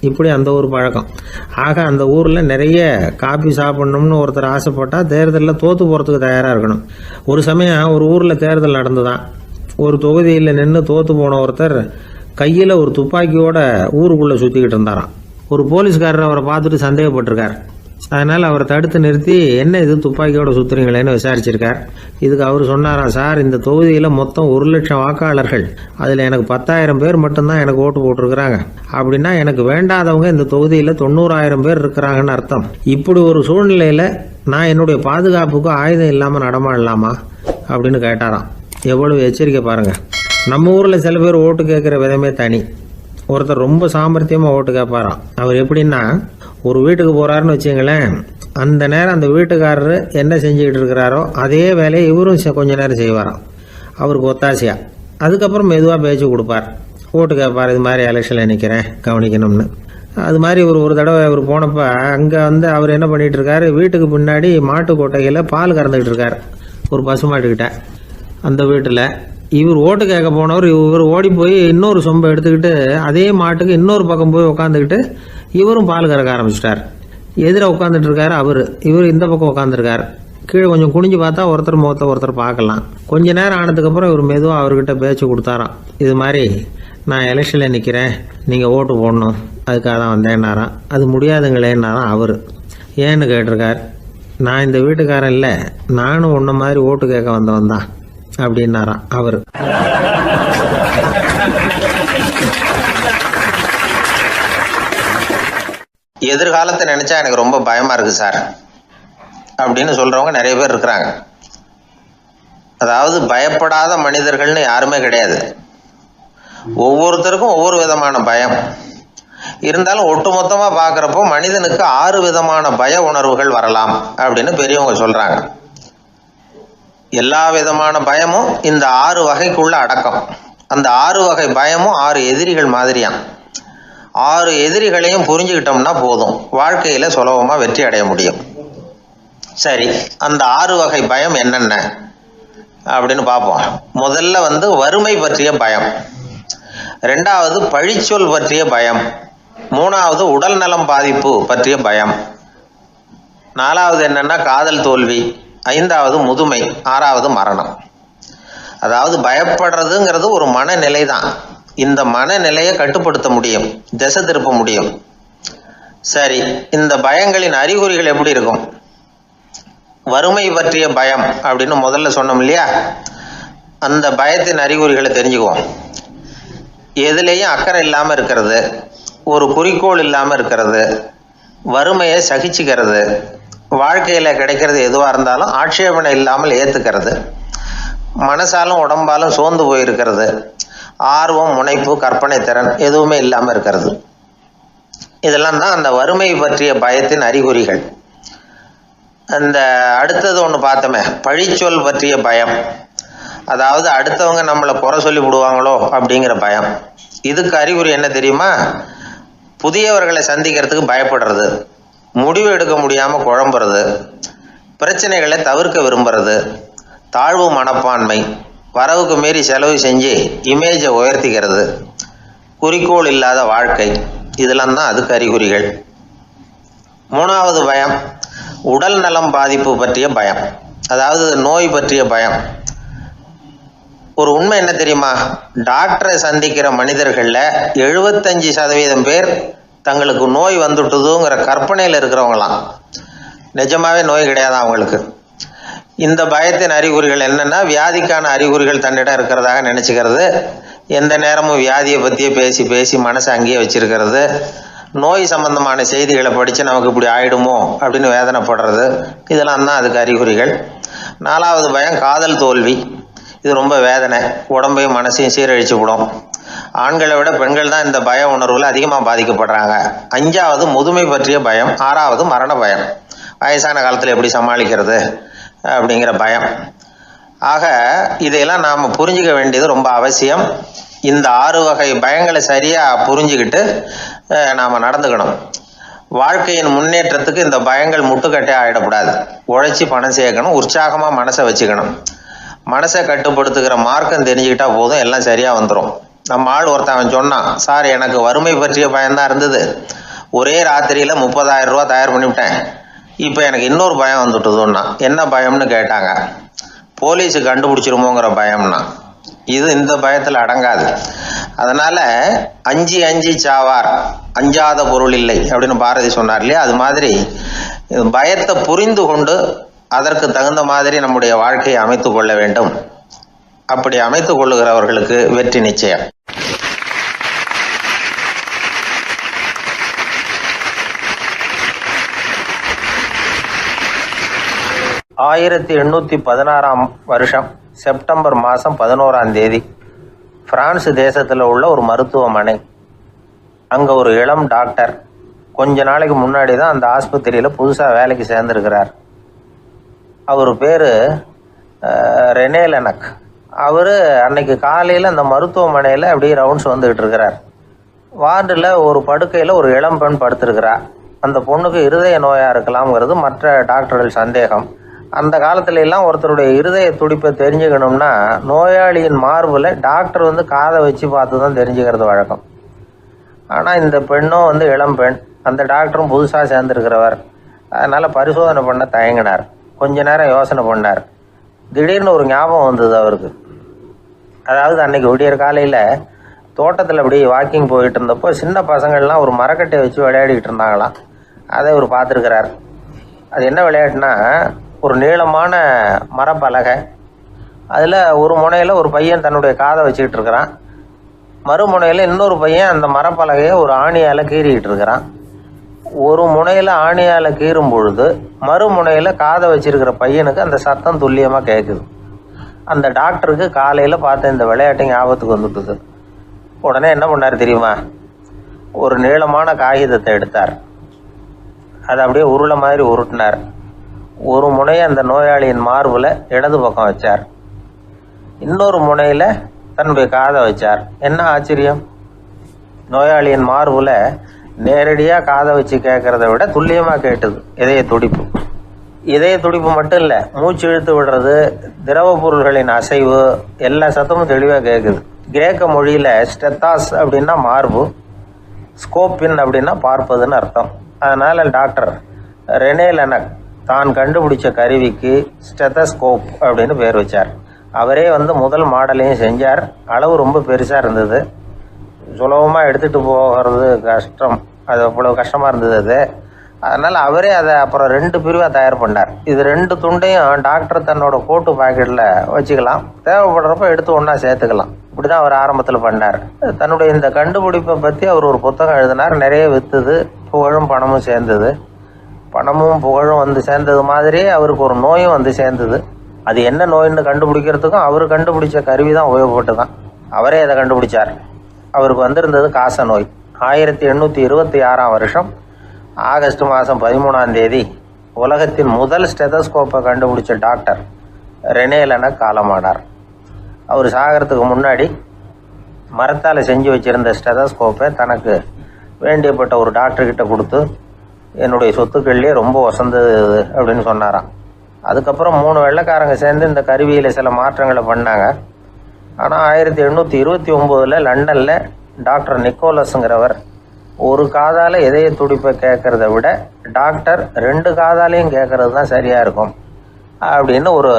Speaker 1: இப்படி அந்த ஒரு பழக்கம். ஆக அந்த ஊரில் நிறைய காப்பி சாப்பிட்ணும்னு ஒருத்தர் ஆசைப்பட்டால் தேர்தலில் தோற்று போகிறதுக்கு தயாராக இருக்கணும். ஒரு சமயம் ஒரு ஊரில் தேர்தல் நடந்துதான். ஒரு தொகுதியில் நின்று தோற்று போன ஒருத்தர் கையில் ஒரு துப்பாக்கியோட ஊருக்குள்ளே சுற்றிக்கிட்டு இருந்தாராம். ஒரு போலீஸ்காரர் அவரை பார்த்துட்டு சந்தேகப்பட்டிருக்கார். அதனால் அவரை தடுத்து நிறுத்தி, என்ன இது துப்பாக்கியோட சுற்றுறீங்களேன்னு விசாரிச்சிருக்கார். இதுக்கு அவர் சொன்னாராம், சார், இந்த தொகுதியில் மொத்தம் 1,00,000 வாக்காளர்கள், அதில் எனக்கு 10,000 பேர் மட்டும்தான் எனக்கு ஓட்டு போட்டிருக்கிறாங்க. அப்படின்னா எனக்கு வேண்டாதவங்க இந்த தொகுதியில் 90,000 பேர் இருக்கிறாங்கன்னு அர்த்தம். இப்படி ஒரு சூழ்நிலையில் நான் என்னுடைய பாதுகாப்புக்கு ஆயுதம் இல்லாமல் நடமாடலாமா அப்படின்னு கேட்டாராம். எவ்வளவு எச்சரிக்கை பாருங்கள். நம்ம ஊரில் சில பேர் ஓட்டு கேட்குற விதமே தனி. ஒருத்தர் ரொம்ப சாமர்த்தியமாக ஓட்டு கேட்பாராம். அவர் எப்படின்னா, ஒரு வீட்டுக்கு போகிறாருன்னு வச்சுங்களேன், அந்த நேரம் அந்த வீட்டுக்காரர் என்ன செஞ்சுக்கிட்டு இருக்கிறாரோ அதே வேலையை இவரும் கொஞ்ச நேரம் செய்வாராம், அவருக்கு ஒத்தாசையா. அதுக்கப்புறம் மெதுவாக பேச்சு கொடுப்பார், ஓட்டு கேட்பார், இது மாதிரி எலெக்ஷனில் நிற்கிறேன் கவனிக்கணும்னு. அது மாதிரி ஒரு தடவை அவர் போனப்போ அங்கே அவர் என்ன பண்ணிகிட்டு இருக்காரு, வீட்டுக்கு பின்னாடி மாட்டு கொட்டையில் பால் கறந்துக்கிட்டு இருக்கார் ஒரு பசுமாட்டுக்கிட்ட. அந்த வீட்டில் இவர் ஓட்டு கேட்க போனவர் இவர் ஓடி போய் இன்னொரு சொம்பை எடுத்துக்கிட்டு அதே மாட்டுக்கு இன்னொரு பக்கம் போய் உட்காந்துக்கிட்டு இவரும் பால் கறக்க ஆரம்பிச்சிட்டார். எதிர உட்காந்துட்டு இருக்காரு இவர் இந்த பக்கம் உட்காந்துருக்கார். கீழே கொஞ்சம் குனிஞ்சு பார்த்தா ஒருத்தர் முகத்தை ஒருத்தர் பார்க்கலாம். கொஞ்ச நேரம் ஆனதுக்கப்புறம் இவர் மெதுவாக அவர்கிட்ட பேச்சு கொடுத்தாராம். இது மாதிரி, நான் எலெக்ஷனில் நிற்கிறேன், நீங்கள் ஓட்டு போடணும், அதுக்காக தான் வந்தேன்னாராம். அது முடியாதுங்களேன்னாராம் அவர். ஏன்னு கேட்டிருக்கார். நான் இந்த வீட்டுக்காரன் இல்லை, நானும் உன்ன மாதிரி ஓட்டு கேட்க வந்தவன் தான் அப்படின்னாராம் அவர்.
Speaker 2: எதிர்காலத்தை நினைச்சா எனக்கு ரொம்ப பயமா இருக்கு சார் அப்படின்னு சொல்றவங்க நிறைய பேர் இருக்கிறாங்க. அதாவது பயப்படாத மனிதர்கள்னு யாருமே கிடையாது. ஒவ்வொருத்தருக்கும் ஒவ்வொரு விதமான பயம் இருந்தாலும் ஒட்டுமொத்தமா பாக்குறப்போ மனிதனுக்கு 6 விதமான பய உணர்வுகள் வரலாம் அப்படின்னு பெரியவங்க சொல்றாங்க. எல்லா விதமான பயமும் இந்த 6 வகைக்குள்ள அடக்கம். அந்த 6 வகை பயமும் 6 எதிரிகள் மாதிரியாம். 6 எதிரிகளையும் புரிஞ்சுக்கிட்டோம்னா போதும், வாழ்க்கையில சுலபமா வெற்றி அடைய முடியும். சரி, அந்த 6 வகை பயம் என்னென்ன அப்படின்னு பார்ப்போம். முதல்ல வறுமை பற்றிய பயம், 2வது பழிச்சொல் பற்றிய பயம், 3வது உடல் நலம் பாதிப்பு பற்றிய பயம், 4வது என்னன்னா காதல் தோல்வி, 5வது முதுமை, 6வது மரணம். அதாவது பயப்படுறதுங்கிறது ஒரு மனநிலை தான். இந்த மனநிலையை கட்டுப்படுத்த முடியும், திசை திருப்ப முடியும். சரி, இந்த பயங்களின் அறிகுறிகள் எப்படி இருக்கும்? வறுமை பற்றிய பயம் அப்படின்னு முதல்ல சொன்னோம் இல்லையா, அந்த பயத்தின் அறிகுறிகளை தெரிஞ்சுக்குவோம். எதுலேயும் அக்கறை இல்லாமல் இருக்கிறது, ஒரு குறிக்கோள் இல்லாமல் இருக்கிறது, வறுமையை சகிச்சுக்கிறது, வாழ்க்கையில் கிடைக்கிறது எதுவாக இருந்தாலும் ஆட்சேபனை இல்லாமல் ஏற்றுக்கிறது, மனசாலும் உடம்பாலும் சோர்ந்து போயிருக்கிறது, ஆர்வம், முனைப்பு, கற்பனை திறன் எதுவுமே இல்லாமல் இருக்கிறது. இதெல்லாம் தான் அந்த வறுமை பற்றிய பயத்தின் அறிகுறிகள். அந்த அடுத்தது ஒன்று பார்த்தோமே, பழிச்சொல் பற்றிய பயம். அதாவது அடுத்தவங்க நம்மளை குறை சொல்லி விடுவாங்களோ அப்படிங்கிற பயம். இதுக்கு அறிகுறி என்ன தெரியுமா? புதியவர்களை சந்திக்கிறதுக்கு பயப்படுறது, முடிவு எடுக்க முடியாமல் குழம்புறது, பிரச்சனைகளை தவிர்க்க விரும்புறது, தாழ்வு மனப்பான்மை, வரவுக்கு மீறி செலவு செஞ்சு இமேஜை உயர்த்திக்கிறது, குறிக்கோள் இல்லாத வாழ்க்கை, இதெல்லாம் தான் அதுக்கு அறிகுறிகள். 3வது பயம் உடல் நலம் பாதிப்பு பற்றிய பயம், அதாவது நோய் பற்றிய பயம். ஒரு உண்மை என்ன தெரியுமா? டாக்டரை சந்திக்கிற மனிதர்களில் 75% பேர் தங்களுக்கு நோய் வந்துட்டுதுங்கிற கற்பனையில் இருக்கிறவங்களாம். நிஜமாவே நோய் கிடையாது அவங்களுக்கு. இந்த பயத்தின் அறிகுறிகள் என்னன்னா, வியாதிக்கான அறிகுறிகள் தன்னிடம் இருக்கிறதாக நினச்சிக்கிறது, எந்த நேரமும் வியாதியை பற்றியே பேசி பேசி மனசை அங்கேயே வச்சிருக்கிறது, நோய் சம்பந்தமான செய்திகளை படித்து நமக்கு இப்படி ஆயிடுமோ அப்படின்னு வேதனைப்படுறது, இதெல்லாம் தான் அதுக்கு அறிகுறிகள். 4வது பயம் காதல் தோல்வி. இது ரொம்ப வேதனை, உடம்பையும் மனசையும் சீரழிச்சு விடும். ஆண்களை விட பெண்கள் தான் இந்த பய உணர்வுல அதிகமாக பாதிக்கப்படுறாங்க. 5வது முதுமை பற்றிய பயம். 6வது மரண பயம்.
Speaker 1: வயசான காலத்தில் எப்படி சமாளிக்கிறது அப்படிங்கிற பயம். ஆக இதையெல்லாம் நாம் புரிஞ்சிக்க வேண்டியது ரொம்ப அவசியம். இந்த 6 வகை பயங்களை சரியாக புரிஞ்சுக்கிட்டு நாம் நடந்துக்கணும். வாழ்க்கையின் முன்னேற்றத்துக்கு இந்த பயங்கள் முட்டுக்கட்டே ஆகிடக்கூடாது. உழைச்சி பணம் சேர்க்கணும், உற்சாகமாக மனசை வச்சுக்கணும். மனசை கட்டுப்படுத்துகிற மார்க்கம் தெரிஞ்சுக்கிட்டா போதும், எல்லாம் சரியாக வந்துடும். நம்ம ஆள் ஒருத்தன் சொன்னான், சார் எனக்கு வறுமை பற்றிய பயம்தான் இருந்தது, ஒரே ராத்திரியில் 30,000 ரூபா தயார் பண்ணிவிட்டேன், இப்போ எனக்கு இன்னொரு பயம் வந்துட்டுதுன்னா. என்ன பயம்னு கேட்டாங்க. போலீஸு கண்டுபிடிச்சிருமோங்கிற பயம்னா. இது இந்த பயத்தில் அடங்காது. அதனால் அஞ்சி அஞ்சி சாவார், அஞ்சாத பொருள் இல்லை அப்படின்னு பாரதி சொன்னார் இல்லையா? அது மாதிரி பயத்தை புரிந்து கொண்டு அதற்கு தகுந்த மாதிரி நம்முடைய வாழ்க்கையை அமைத்து கொள்ள வேண்டும். அப்படி அமைத்து கொள்ளுகிறவர்களுக்கு வெற்றி நிச்சயம். 1816 வருஷம் செப்டம்பர் மாதம் 11 பிரான்ஸ் தேசத்தில் உள்ள ஒரு மருத்துவமனை. அங்கே ஒரு இளம் டாக்டர் கொஞ்ச நாளைக்கு முன்னாடி தான் அந்த ஆஸ்பத்திரியில் புதுசாக வேலைக்கு சேர்ந்துருக்கிறார். அவர் பேர் ரெனே லெனக். அவர் அன்னைக்கு காலையில் அந்த மருத்துவமனையில் அப்படியே ரவுண்ட்ஸ் வந்துக்கிட்டு இருக்கிறார். வார்டில் ஒரு படுக்கையில் ஒரு இளம் பெண் படுத்திருக்கிறார். அந்த பொண்ணுக்கு இருதய நோயாக இருக்கலாம்ங்கிறது மற்ற டாக்டர்கள் சந்தேகம். அந்த காலத்துல எல்லாம் ஒருத்தருடைய இருதய துடிப்பை தெரிஞ்சுக்கணும்னா நோயாளியின் மார்பில் டாக்டர் வந்து காதை வச்சு பார்த்து தான் தெரிஞ்சுக்கிறது வழக்கம். ஆனால் இந்த பெண்ணும் வந்து இளம் பெண், அந்த டாக்டரும் புதுசாக சேர்ந்துருக்கிறவர். அதனால் பரிசோதனை பண்ண தயங்கினார். கொஞ்ச நேரம் யோசனை பண்ணார். திடீர்னு ஒரு ஞாபகம் வந்தது அவருக்கு. அதாவது அன்னைக்கு விடியற் காலையில் தோட்டத்தில் அப்படியே வாக்கிங் போயிட்டு இருந்தப்போ சின்ன பசங்கள்லாம் ஒரு மரக்கட்டை வச்சு விளையாடிக்கிட்டு இருந்தாங்களாம். அதை இவர் பார்த்துருக்கிறார். அது என்ன விளையாட்டுனா, ஒரு நீளமான மரப்பலகை, அதில் ஒரு முனையில் ஒரு பையன் தன்னுடைய காதை வச்சுக்கிட்டு இருக்கிறான், மறுமுனையில் இன்னொரு பையன் அந்த மரப்பலகையை ஒரு ஆணியால் கீறிக்கிட்டு இருக்கிறான். ஒரு முனையில் ஆணியால் கீறும் பொழுது மறுமுனையில் காதை வச்சிருக்கிற பையனுக்கு அந்த சத்தம் துல்லியமாக கேட்குது. அந்த டாக்டருக்கு காலையில் பார்த்த இந்த விளையாட்டு ஞாபகத்துக்கு வந்துட்டுது. உடனே என்ன பண்ணார் தெரியுமா? ஒரு நீளமான காகிதத்தை எடுத்தார். அதை அப்படியே உருளை மாதிரி உருட்டினார். ஒரு முனையை அந்த நோயாளியின் மார்பில் இடது பக்கம் வச்சார், இன்னொரு முனையில் தன்னுடைய காதை வச்சார். என்ன ஆச்சரியம்! நோயாளியின் மார்பில் நேரடியாக காதை வச்சு கேட்குறத விட துல்லியமாக கேட்டது இதய துடிப்பு. இதய துடிப்பு மட்டும் இல்லை, மூச்சு இழுத்து விடுறது, திரவ பொருள்களின் அசைவு, எல்லா சத்தமும் தெளிவாக கேட்குது. கிரேக்க மொழியில் ஸ்டெத்தாஸ் அப்படின்னா மார்பு, ஸ்கோப்பின் அப்படின்னா பார்ப்பதுன்னு அர்த்தம். அதனால் டாக்டர் ரெனே லெனக் தான் கண்டுபிடிச்ச கருவிக்கு ஸ்டெத்தஸ்கோப் அப்படின்னு பேர் வச்சார். அவரே வந்து முதல் மாடலையும் செஞ்சார். அளவு ரொம்ப பெருசாக இருந்தது, சுலபமாக எடுத்துகிட்டு போகிறது கஷ்டம், அது அவ்வளோ கஷ்டமாக இருந்தது அது. அதனால் அவரே அதை அப்புறம் 2 பிரிவாக தயார் பண்ணார். இது 2 துண்டையும் டாக்டர் தன்னோட கோட்டு பாக்கெட்டில் வச்சுக்கலாம், தேவைப்படுறப்ப எடுத்து ஒன்றா சேர்த்துக்கலாம். இப்படி தான் அவர் ஆரம்பத்தில் பண்ணார். தன்னுடைய இந்த கண்டுபிடிப்பை பற்றி அவர் ஒரு புத்தகம் எழுதினார். நிறைய விற்றுது, புகழும் பணமும் சேர்ந்தது. பணமும் புகழும் வந்து சேர்ந்தது மாதிரி அவருக்கு ஒரு நோயும் வந்து சேர்ந்தது. அது என்ன நோயின்னு கண்டுபிடிக்கிறதுக்கும் அவர் கண்டுபிடிச்ச கருவி தான் உபயோகப்பட்டு தான். அவரே அதை கண்டுபிடிச்சார். அவருக்கு வந்திருந்தது காச நோய். 1826 வருஷம் ஆகஸ்ட் மாதம் 13 உலகத்தின் முதல் ஸ்டெதஸ்கோப்பை கண்டுபிடிச்ச டாக்டர் ரெனே லெனக் காலமானார். அவர் சாகிறதுக்கு முன்னாடி மரத்தால் செஞ்சு வச்சுருந்த ஸ்டெதஸ்கோப்பை தனக்கு வேண்டியப்பட்ட ஒரு டாக்டர்கிட்ட கொடுத்து, என்னுடைய சொத்துக்கள்லேயே ரொம்ப வசந்தது அப்படின்னு சொன்னாராம். அதுக்கப்புறம் 3 வெள்ளைக்காரங்க சேர்ந்து இந்த கருவியில் சில மாற்றங்களை பண்ணாங்க. ஆனால் 1829 லண்டனில் டாக்டர் நிக்கோலஸுங்கிறவர் ஒரு காதால் இதய துடிப்பை கேட்குறத விட டாக்டர் 2 காதாலையும் கேட்குறது தான் சரியாக இருக்கும் அப்படின்னு ஒரு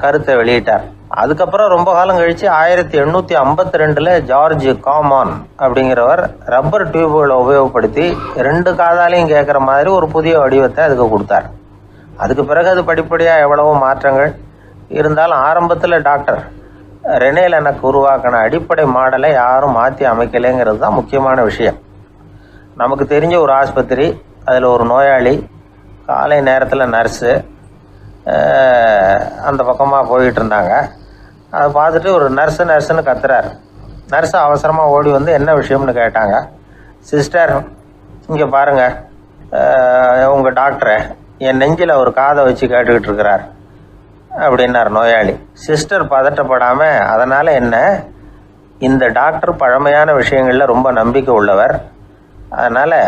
Speaker 1: கருத்தை வெளியிட்டார். அதுக்கப்புறம் ரொம்ப காலம் கழித்து 1852 ஜார்ஜ் காமான் அப்படிங்கிறவர் ரப்பர் டியூப்களை உபயோகப்படுத்தி 2 காதாலையும் கேட்குற மாதிரி ஒரு புதிய வடிவத்தை அதுக்கு கொடுத்தார். அதுக்கு பிறகு அது படிப்படியாக எவ்வளவோ மாற்றங்கள் இருந்தாலும் ஆரம்பத்தில் டாக்டர் ரெனே லெனக் உருவாக்கின அடிப்படை மாடலை யாரும் மாற்றி அமைக்கலைங்கிறது தான் முக்கியமான விஷயம். நமக்கு தெரிஞ்ச ஒரு ஆஸ்பத்திரி, அதில் ஒரு நோயாளி, காலை நேரத்தில் நர்ஸு அந்த பக்கமாக போயிட்டு இருந்தாங்க. அதை பார்த்துட்டு ஒரு நர்ஸுன்னு கத்துறாரு. நர்ஸு அவசரமாக ஓடி வந்து என்ன விஷயம்னு கேட்டாங்க. சிஸ்டர், இங்கே பாருங்கள், உங்கள் டாக்டரை என் நெஞ்சில் ஒரு காதை வச்சு கேட்டுக்கிட்டு இருக்கிறார் அப்படின்னார் நோயாளி. சிஸ்டர் பதட்டப்படாமல், அதனால் என்ன, இந்த டாக்டர் பழமையான விஷயங்களில் ரொம்ப நம்பிக்கை உள்ளவர், அதனால்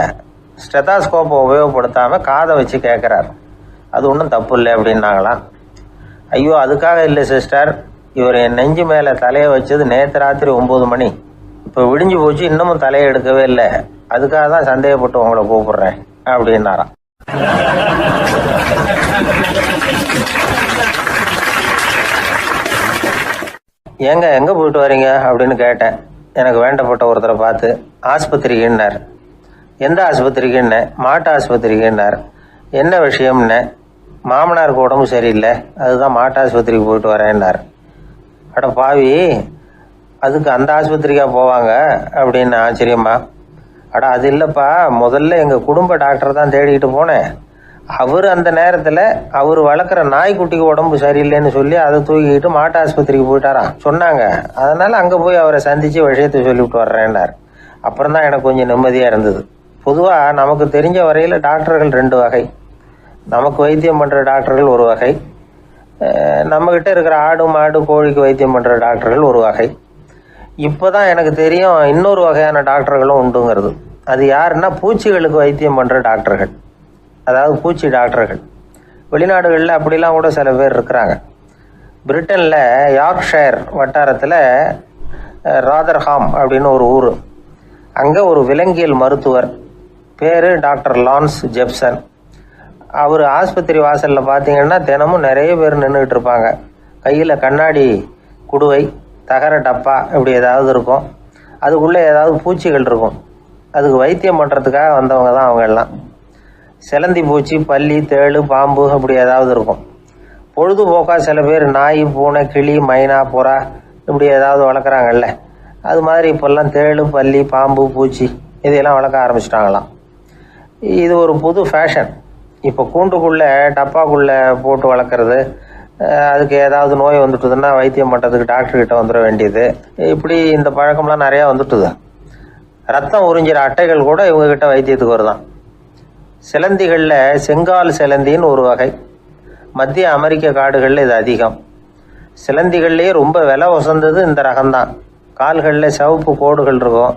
Speaker 1: ஸ்டெதாஸ்கோப்பை உபயோகப்படுத்தாமல் காதை வச்சு கேட்குறார், அது ஒன்றும் தப்பு இல்லை அப்படின்னாங்களாம். ஐயோ, அதுக்காக இல்லை சிஸ்டர், இவர் என் நெஞ்சு மேலே தலையை வச்சது நேற்று ராத்திரி 9 மணி, இப்போ விடிஞ்சு போச்சு, இன்னமும் தலையை எடுக்கவே இல்லை, அதுக்காக தான் சந்தேகப்பட்டு உங்களை கூப்பிடுறேன் அப்படின்னாராம். ஏங்க எங்கே போயிட்டு வரீங்க அப்படின்னு கேட்டேன். எனக்கு வேண்டப்பட்ட ஒருத்தரை பார்த்து. ஆஸ்பத்திரிக்குன்னார். எந்த ஆஸ்பத்திரிக்குன்னே? மாட்டு ஆஸ்பத்திரிக்குன்னார். என்ன விஷயம்னே? மாமனாருக்கு உடம்பு சரியில்லை, அதுதான் மாட்டு ஆஸ்பத்திரிக்கு போயிட்டு வரேன்னார். அட பாவி, அதுக்கு அந்த ஆஸ்பத்திரிக்காக போவாங்க அப்படின்னு ஆச்சரியமா. அட அது இல்லைப்பா, முதல்ல எங்கள் குடும்ப டாக்டர் தான் தேடிக்கிட்டு போனேன். அவர் அந்த நேரத்தில் அவர் வளர்க்குற நாய்க்குட்டிக்கு உடம்பு சரியில்லைன்னு சொல்லி அதை தூக்கிக்கிட்டு மாட்டு ஆஸ்பத்திரிக்கு போயிட்டாராம் சொன்னாங்க. அதனால் அங்கே போய் அவரை சந்தித்து விஷயத்தை சொல்லிவிட்டு வர்றேன்னார். அப்புறம் தான் எனக்கு கொஞ்சம் நிம்மதியாக இருந்தது. பொதுவாக நமக்கு தெரிஞ்ச வரையில் டாக்டர்கள் 2 வகை. நமக்கு வைத்தியம் பண்ணுற டாக்டர்கள் ஒரு வகை, நம்மக்கிட்ட இருக்கிற ஆடு மாடு கோழிக்கு வைத்தியம் பண்ணுற டாக்டர்கள் ஒரு வகை. இப்போ தான் எனக்கு தெரியும் இன்னொரு வகையான டாக்டர்களும் உண்டுங்கிறது. அது யாருன்னா பூச்சிகளுக்கு வைத்தியம் பண்ணுற டாக்டர்கள், அதாவது பூச்சி டாக்டர்கள். வெளிநாடுகளில் அப்படிலாம் கூட சில பேர் இருக்கிறாங்க. பிரிட்டனில் யார்க்ஷயர் வட்டாரத்தில் ராதர்ஹாம் அப்படின்னு ஒரு ஊர், அங்கே ஒரு விலங்கியல் மருத்துவர் பேர் டாக்டர் லான்ஸ் ஜெப்சன். அவர் ஆஸ்பத்திரி வாசலில் பார்த்தீங்கன்னா தினமும் நிறைய பேர் நின்றுக்கிட்டு இருப்பாங்க. கையில் கண்ணாடி குடுவை, தகர டப்பா இப்படி ஏதாவது இருக்கும், அதுக்குள்ளே ஏதாவது பூச்சிகள் இருக்கும். அதுக்கு வைத்தியம் பண்ணுறதுக்காக வந்தவங்க தான் அவங்க எல்லாம். சிலந்தி பூச்சி, பல்லி, தேளு, பாம்பு அப்படி ஏதாவது இருக்கும். பொழுதுபோக்காக சில பேர் நாய், பூனை, கிளி, மைனா, புறா இப்படி ஏதாவது வளர்க்குறாங்கல்ல, அது மாதிரி இப்போல்லாம் தேளு, பல்லி, பாம்பு, பூச்சி இதையெல்லாம் வளர்க்க ஆரம்பிச்சிட்டாங்களாம். இது ஒரு புது ஃபேஷன். இப்போ கூண்டுக்குள்ளே டப்பாக்குள்ளே போட்டு வளர்க்குறது, அதுக்கு ஏதாவது நோய் வந்துட்டுதுன்னா வைத்தியம் பண்ணுறதுக்கு டாக்டர்கிட்ட வந்துட வேண்டியது, இப்படி இந்த பழக்கம்லாம் நிறையா வந்துட்டுது. ரத்தம் உறிஞ்சிற அட்டைகள் கூட இவங்ககிட்ட வைத்தியத்துக்கு வருதான். சிலந்திகளில் செங்கால் சிலந்தின்னு ஒரு வகை. மத்திய அமெரிக்க காடுகளில் இது அதிகம். சிலந்திகள்லேயே ரொம்ப விலை உசந்தது இந்த ரகம்தான். கால்களில் சிவப்பு கோடுகள் இருக்கும்.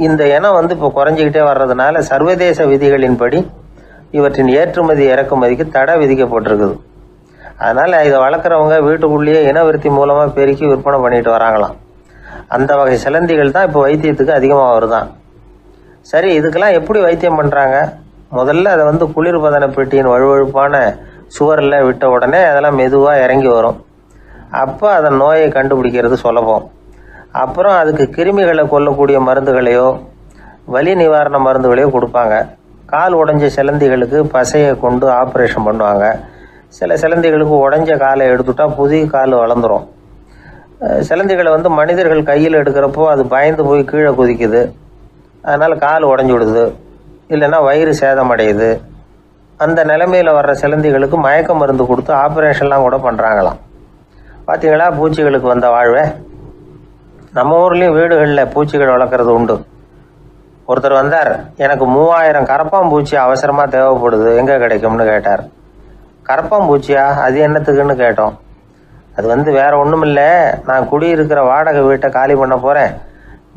Speaker 1: இந்த இனம் இப்போ குறைஞ்சிக்கிட்டே வர்றதுனால சர்வதேச விதிகளின்படி இவற்றின் ஏற்றுமதி இறக்குமதிக்கு தடை விதிக்கப்பட்டிருக்குது. அதனால் இதை வளர்க்குறவங்க வீட்டுக்குள்ளேயே இனவிருத்தி மூலமாக பெருக்கி விற்பனை பண்ணிட்டு வராங்களாம். அந்த வகை சிலந்திகள் தான் இப்போ வைத்தியத்துக்கு அதிகமாக வருதான். சரி, இதுக்கெல்லாம் எப்படி வைத்தியம் பண்ணுறாங்க? முதல்ல அதை குளிர்பதன பெட்டியின் வழுவழுப்பான சுவரில் விட்ட உடனே அதெல்லாம் மெதுவாக இறங்கி வரும். அப்போ அதன் நோயை கண்டுபிடிக்கிறது சுலபம். அப்புறம் அதுக்கு கிருமிகளை கொல்லக்கூடிய மருந்துகளையோ வலி நிவாரண மருந்துகளையோ கொடுப்பாங்க. கால் உடைஞ்ச சிலந்திகளுக்கு பசையை கொண்டு ஆப்ரேஷன் பண்ணுவாங்க. சில சிலந்திகளுக்கு உடைஞ்ச காலை எடுத்துட்டா புதிய கால் வளர்ந்துடும். சிலந்திகளை மனிதர்கள் கையில் எடுக்கிறப்போ அது பயந்து போய் கீழே குதிக்குது, அதனால் கால் உடஞ்சி விடுது, இல்லைன்னா வயிறு சேதமடையுது. அந்த நிலைமையில் வர்ற சிலந்திகளுக்கு மயக்க மருந்து கொடுத்து ஆப்ரேஷன்லாம் கூட பண்ணுறாங்களாம். பார்த்தீங்களா பூச்சிகளுக்கு வந்த வாழ்வை? நம்ம ஊர்லேயும் வீடுகளில் பூச்சிகள் வளர்க்குறது உண்டு. ஒருத்தர் வந்தார், எனக்கு 3000 கரப்பாம்பூச்சி அவசரமாக தேவைப்படுது, எங்கே கிடைக்கும்னு கேட்டார். கரப்பாம்பூச்சியா? அது என்னத்துக்குன்னு கேட்டோம். அது வேற ஒன்றும் இல்லை, நான் குடியிருக்கிற வாடகை வீட்டை காலி பண்ண போகிறேன்.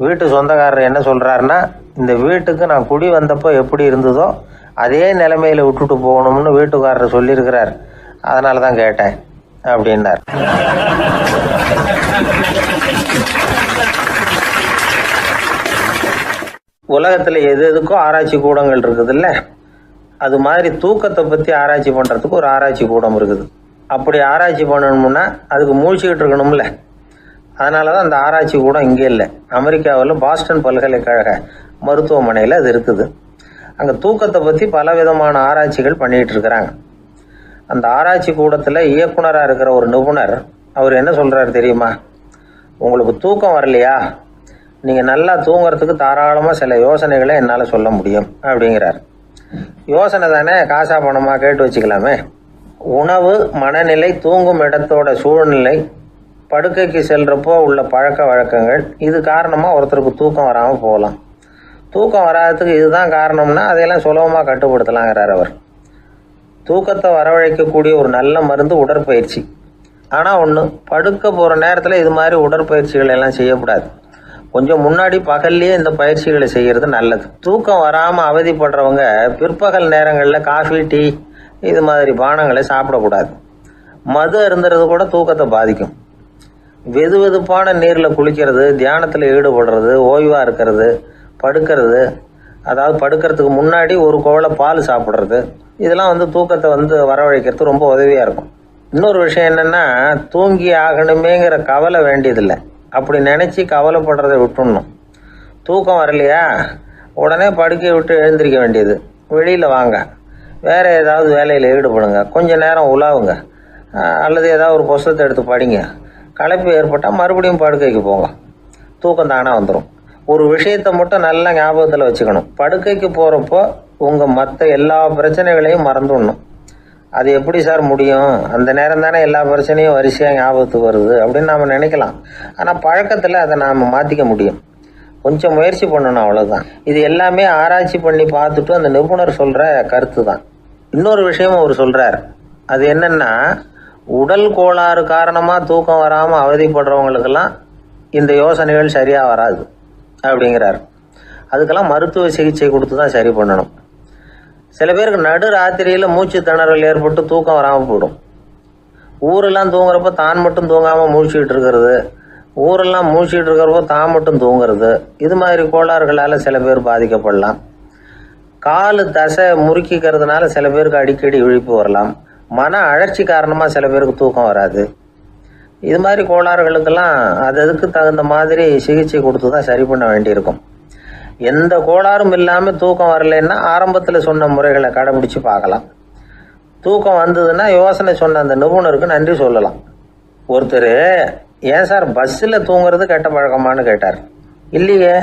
Speaker 1: வீட்டு சொந்தக்காரர் என்ன சொல்கிறாருன்னா, இந்த வீட்டுக்கு நான் குடி வந்தப்போ எப்படி இருந்ததோ அதே நிலைமையில் விட்டுட்டு போகணும்னு வீட்டுக்காரர் சொல்லியிருக்கிறார், அதனால தான் கேட்டேன் அப்படின்னார். உலகத்தில் எது எதுக்கும் ஆராய்ச்சி கூடங்கள் இருக்குதுல்ல, அது மாதிரி தூக்கத்தை பற்றி ஆராய்ச்சி பண்ணுறதுக்கு ஒரு ஆராய்ச்சி கூடம் இருக்குது. அப்படி ஆராய்ச்சி பண்ணணும்னா அதுக்கு மூழ்கிக்கிட்டு இருக்கணும்ல, அதனால தான் அந்த ஆராய்ச்சி கூடம் இங்கே இல்லை. அமெரிக்காவில் பாஸ்டன் பல்கலைக்கழக மருத்துவமனையில் அது இருக்குது. அங்கே தூக்கத்தை பற்றி பலவிதமான ஆராய்ச்சிகள் பண்ணிகிட்டு இருக்கிறாங்க. அந்த ஆராய்ச்சி கூடத்தில் இயக்குனராக இருக்கிற ஒரு நிபுணர், அவர் என்ன சொல்கிறாரு தெரியுமா? உங்களுக்கு தூக்கம் வரலையா, நீங்கள் நல்லா தூங்குறதுக்கு தாராளமாக சில யோசனைகளை என்னால் சொல்ல முடியும் அப்படிங்கிறார். யோசனை தானே, காசா பணமாக கேட்டு வச்சுக்கலாமே. உணவு, மனநிலை, தூங்கும் இடத்தோட சூழ்நிலை, படுக்கைக்கு செல்கிறப்போ உள்ள பழக்க வழக்கங்கள், இது காரணமாக ஒருத்தருக்கு தூக்கம் வராமல் போகலாம். தூக்கம் வராததுக்கு இதுதான் காரணம்னா அதையெல்லாம் சுலபமாக கட்டுப்படுத்தலாங்கிறார் அவர். தூக்கத்தை வரவழைக்கக்கூடிய ஒரு நல்ல மருந்து உடற்பயிற்சி. ஆனால் ஒன்று, படுக்க போகிற நேரத்தில் இது மாதிரி உடற்பயிற்சிகள் எல்லாம் செய்யக்கூடாது. கொஞ்சம் முன்னாடி பகல்லையே இந்த பயிற்சிகளை செய்கிறது நல்லது. தூக்கம் வராமல் அவதிப்படுறவங்க பிற்பகல் நேரங்களில் காஃபி, டீ இது மாதிரி பானங்களை சாப்பிடக்கூடாது. மது அருந்துறது கூட தூக்கத்தை பாதிக்கும். வெது வெதுப்பான நீரில் குளிக்கிறது, தியானத்தில் ஈடுபடுறது, ஓய்வாக இருக்கிறது, படுக்கிறது, அதாவது படுக்கிறதுக்கு முன்னாடி ஒரு கோவலை பால் சாப்பிட்றது, இதெல்லாம் தூக்கத்தை வரவழைக்கிறது ரொம்ப உதவியாக இருக்கும். இன்னொரு விஷயம் என்னென்னா, தூங்கி ஆகணுமேங்கிற கவலை வேண்டியதில்லை. அப்படி நினச்சி கவலைப்படுறதை விட்டுடணும். தூக்கம் வரலையா, உடனே படுக்கையை விட்டு எழுந்திரிக்க வேண்டியது. வெளியில் வாங்க, வேறு ஏதாவது வேலையில் ஈடுபடுங்க, கொஞ்சம் நேரம் உலாவுங்க, அல்லது ஏதாவது ஒரு புஸ்தகத்தை எடுத்து படிங்க. களைப்பு ஏற்பட்டால் மறுபடியும் படுக்கைக்கு போங்க. தூக்கம் தானே வந்துடும். ஒரு விஷயத்தை மட்டும் நல்லா ஞாபகத்தில் வச்சுக்கணும். படுக்கைக்கு போகிறப்போ உங்கள் மற்ற எல்லா பிரச்சனைகளையும் மறந்துடணும். அது எப்படி சார் முடியும், அந்த நேரம் தானே எல்லா பிரச்சனையும் வரிசையாக ஞாபகத்துக்கு வருது அப்படின்னு நாம் நினைக்கலாம். ஆனால் பழக்கத்தில் அதை நாம் மாற்றிக்க முடியும். கொஞ்சம் முயற்சி பண்ணணும், அவ்வளோதான். இது எல்லாமே ஆராய்ச்சி பண்ணி பார்த்துட்டு அந்த நிபுணர் சொல்கிற கருத்து தான். இன்னொரு விஷயமும் அவர் சொல்கிறார். அது என்னென்னா, உடல் கோளாறு காரணமாக தூக்கம் வராமல் அவதிப்படுறவங்களுக்கெல்லாம் இந்த யோசனைகள் சரியாக வராது அப்படிங்கிறார். அதுக்கெல்லாம் மருத்துவ சிகிச்சை கொடுத்து தான் சரி பண்ணணும். சில பேருக்கு நடு ராத்திரியில் மூச்சு திணறல் ஏற்பட்டு தூக்கம் வராமல் போயிடும். ஊரெல்லாம் தூங்குறப்ப தான் மட்டும் தூங்காமல் மூழ்கிட்டு இருக்கிறது, ஊரெல்லாம் மூழ்கிட்டு இருக்கிறப்போ தான் மட்டும் தூங்குறது, இது மாதிரி கோளாறுகளால் சில பேர் பாதிக்கப்படலாம். கால் தசை முறுக்கிக்கிறதுனால சில பேருக்கு அடிக்கடி விழிப்பு வரலாம். மன அழற்சி காரணமாக சில பேருக்கு தூக்கம் வராது. இது மாதிரி கோளாறுகளுக்கெல்லாம் அதுக்கு தகுந்த மாதிரி சிகிச்சை கொடுத்து தான் சரி பண்ண வேண்டியிருக்கும். எந்த கோளாறும் இல்லாமல் தூக்கம் வரலைன்னா ஆரம்பத்தில் சொன்ன முறைகளை கடைபிடிச்சு பார்க்கலாம். தூக்கம் வந்ததுன்னா யோசனை சொன்ன அந்த நிபுணருக்கு நன்றி சொல்லலாம். ஒருத்தர், ஏன் சார் பஸ்ஸில் தூங்குறது கெட்ட பழக்கமானு கேட்டார். இல்லையே,